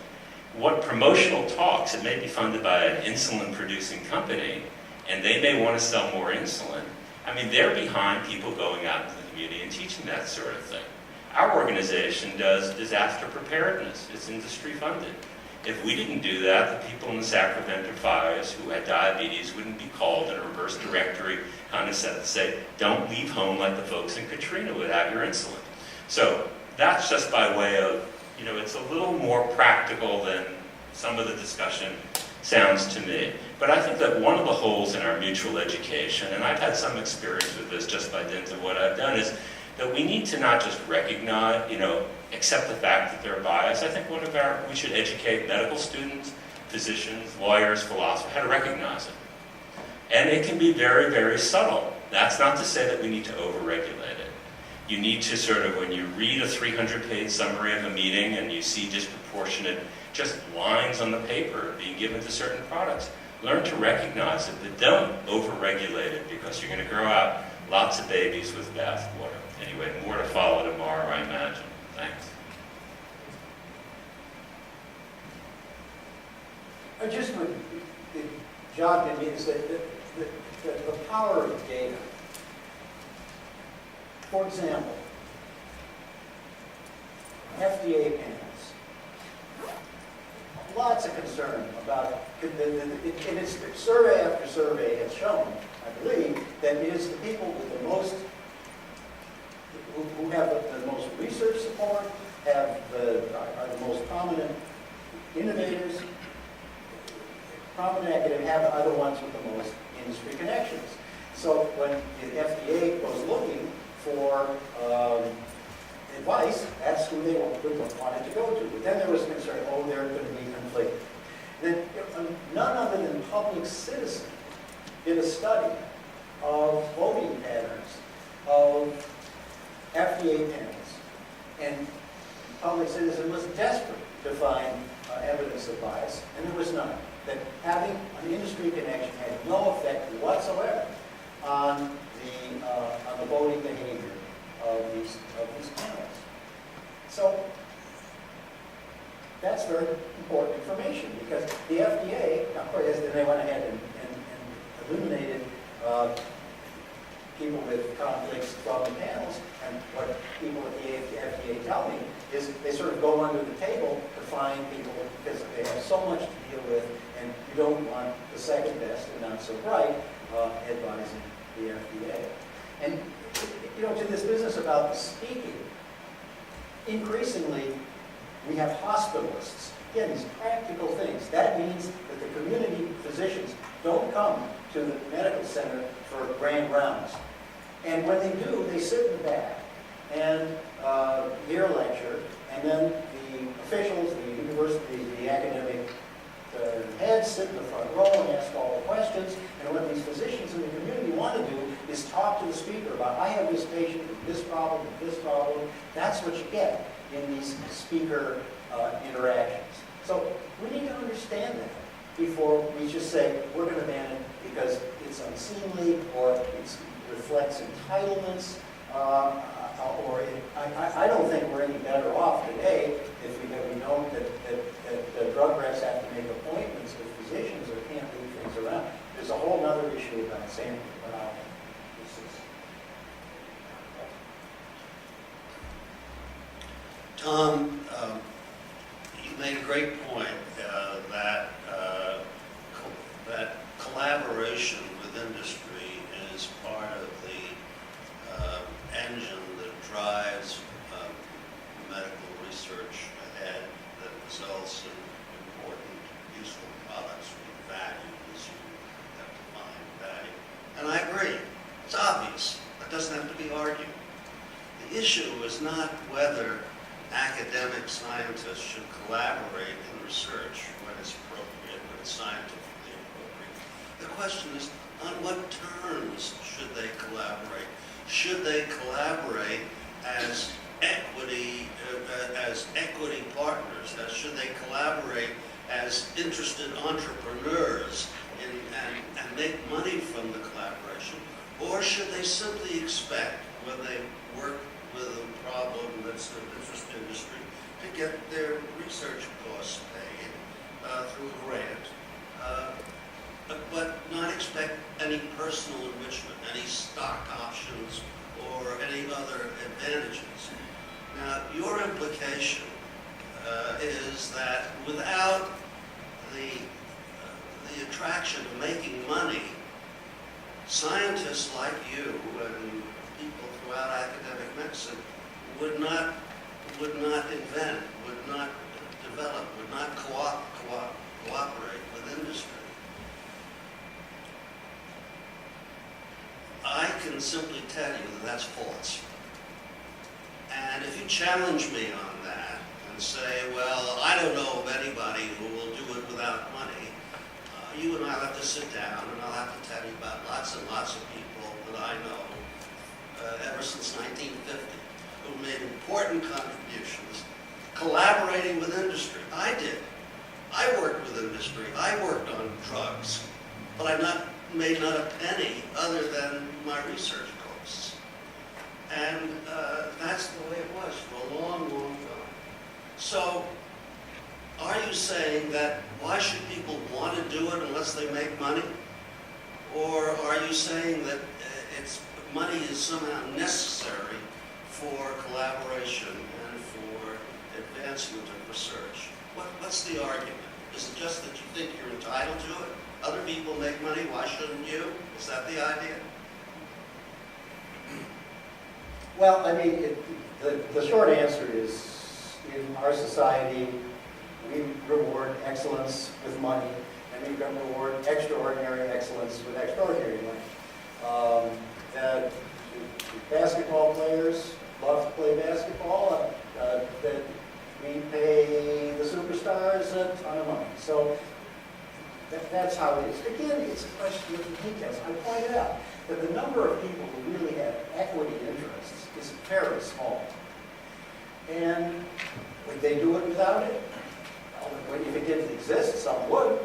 What promotional talks, it may be funded by an insulin-producing company, and they may want to sell more insulin. I mean, they're behind people going out into the community and teaching that sort of thing. Our organization does disaster preparedness. It's industry funded. If we didn't do that, the people in the Sacramento fires who had diabetes wouldn't be called in a reverse directory kind of set to say, don't leave home like the folks in Katrina without your insulin. So that's just by way of, it's a little more practical than some of the discussion sounds to me. But I think that one of the holes in our mutual education, and I've had some experience with this just by dint of what I've done, is that we need to not just recognize, accept the fact that they're biased. I think we should educate medical students, physicians, lawyers, philosophers, how to recognize it. And it can be very, very subtle. That's not to say that we need to overregulate it. You need to sort of, when you read a 300-page summary of a meeting and you see disproportionate, just lines on the paper being given to certain products, learn to recognize it, but don't overregulate it because you're going to grow out lots of babies with bathwater. Anyway, more to follow tomorrow, I imagine. Thanks. I just would, it jogged in me is that the power of data. For example, FDA panels. Lots of concern about it. And it's survey after survey has shown, I believe, that it is the people with the most, who have the most research support, are the most prominent innovators, prominent academic, are the ones with the most industry connections. So when the FDA goes looking for advice, that's who they wanted to go to. But then there was concern, they're going to be conflicted. Then none other than Public Citizen did a study of voting patterns of FDA panels. And Public Citizen was desperate to find evidence of bias, and there was none. That having an industry connection had no effect whatsoever on the voting behavior of these panels. So that's very important information, because the FDA, of course, then they went ahead and eliminated people with conflicts from the panels. And what people at the FDA tell me is they sort of go under the table to find people because they have so much to deal with, and you don't want the second best and not so bright advising the FDA. And to this business about the speaking, increasingly we have hospitalists. Again, these practical things. That means that the community physicians don't come to the medical center for grand rounds. And when they do, they sit in the back and hear a lecture, and then the officials, the university, the academic heads sit in the front row and ask all the questions. And what these physicians in the community want to do is talk to the speaker about, I have this patient with this problem, with this problem. That's what you get in these speaker interactions. So we need to understand that before we just say, we're going to ban it because it's unseemly, or it reflects entitlements, I don't think we're any better off today if we know that drug reps have to make appointments with physicians or can't move things around. There's a whole other issue about sampling. Tom, you made a great point that collaboration with industry is part of the engine that drives medical research ahead, that results in important, useful products with value, as you have defined value. And I agree. It's obvious. That doesn't have to be argued. The issue is not whether academic scientists should collaborate in research when it's appropriate, when it's scientifically appropriate. The question is, on what terms should they collaborate? Should they collaborate as equity partners? Should they collaborate as interested entrepreneurs and make money from the collaboration? Or should they simply expect, when they work with a problem that's of interest to industry, to get their research costs paid through a grant, but not expect any personal enrichment, any stock options, or any other advantages? Now, your implication is that without the attraction of making money, scientists like you and people throughout academic medicine would not invent, would not develop, would not cooperate with industry. I can simply tell you that that's false. And if you challenge me on that and say, well, I don't know of anybody who will do it without money, you and I will have to sit down and I'll have to tell you about lots and lots of people that I know ever since 1950 who made important contributions collaborating with industry. I did. I worked with industry. I worked on drugs. But I made not a penny other than my research costs. And that's the way it was for a long, long time. So, are you saying that why should people want to do it unless they make money? Or are you saying that money is somehow necessary for collaboration and for advancement of research? What's the argument? Is it just that you think you're entitled to it? Other people make money, why shouldn't you? Is that the idea? Well, I mean, the short answer is, in our society, we reward excellence with money, and we reward extraordinary excellence with extraordinary money. Basketball players love to play basketball. That we pay the superstars a ton of money. So that's how it is. Again, it's a question of the details. I pointed out that the number of people who really have equity interests is very small. And would they do it without it? Well, if it didn't exist, some would.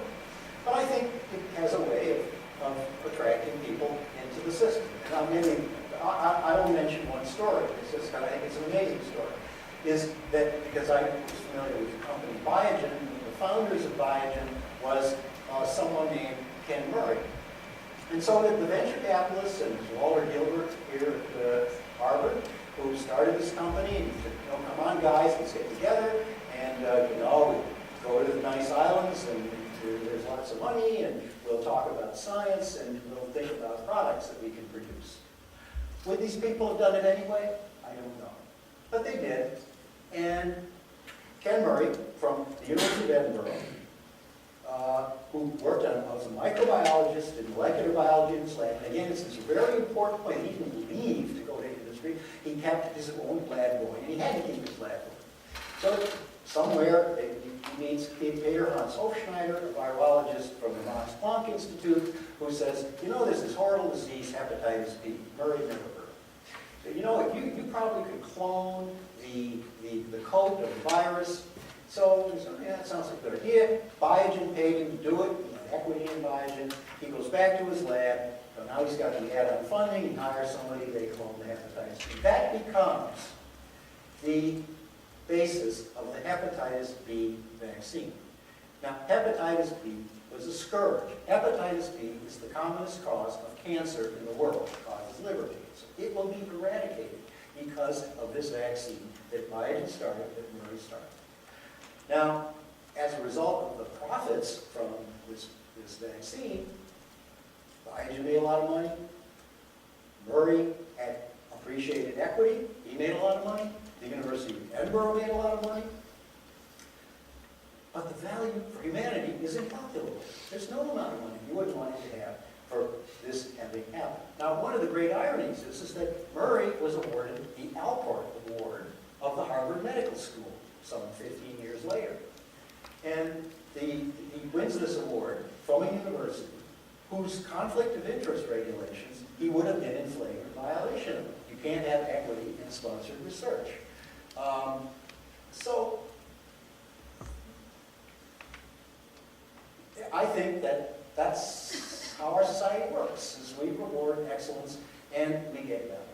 But I think it has a way of attracting people into the system. And I will mention one story. I think it's an amazing story. Is that because I was familiar with the company Biogen, and the founders of Biogen was someone named Ken Murray. And so the venture capitalists and Walter Gilbert here at Harvard, who started this company, and he said, come on guys, let's get together, and we go to the nice islands, and there's lots of money, and we'll talk about science, and we'll think about products that we can produce. Would these people have done it anyway? I don't know. But they did. And Ken Murray from the University of Edinburgh, who worked on, was a microbiologist in molecular biology in his lab. And again, it's a very important point. He didn't leave to go to industry. He kept his own lab going, and he had to keep his lab going. So somewhere, he meets Peter Hans Hofschneider, a virologist from the Max Planck Institute, who says, there's this horrible disease, hepatitis B. Murray never heard. So, you probably could clone the coat of the virus. So he said, yeah, that sounds like a good idea. Biogen paid him to do it. He had equity in Biogen. He goes back to his lab. So now he's got the add-on funding. He hires somebody. They clone the hepatitis B. That becomes the basis of the hepatitis B vaccine. Now, hepatitis B was a scourge. Hepatitis B is the commonest cause of cancer in the world. It causes liver cancer. It will be eradicated because of this vaccine that Biogen started, that Murray started. Now, as a result of the profits from this vaccine, Biogen made a lot of money. Murray had appreciated equity. He made a lot of money. The University of Edinburgh made a lot of money. But the value for humanity is incalculable. There's no amount of money you wouldn't want to have for this having happened. Now, one of the great ironies is that Murray was awarded the Alport Award of the Harvard Medical School some 15 years later. And he wins this award from a university whose conflict of interest regulations he would have been in flagrant violation of. You can't have equity in sponsored research. So I think that's how our society works, is we reward excellence and we get value.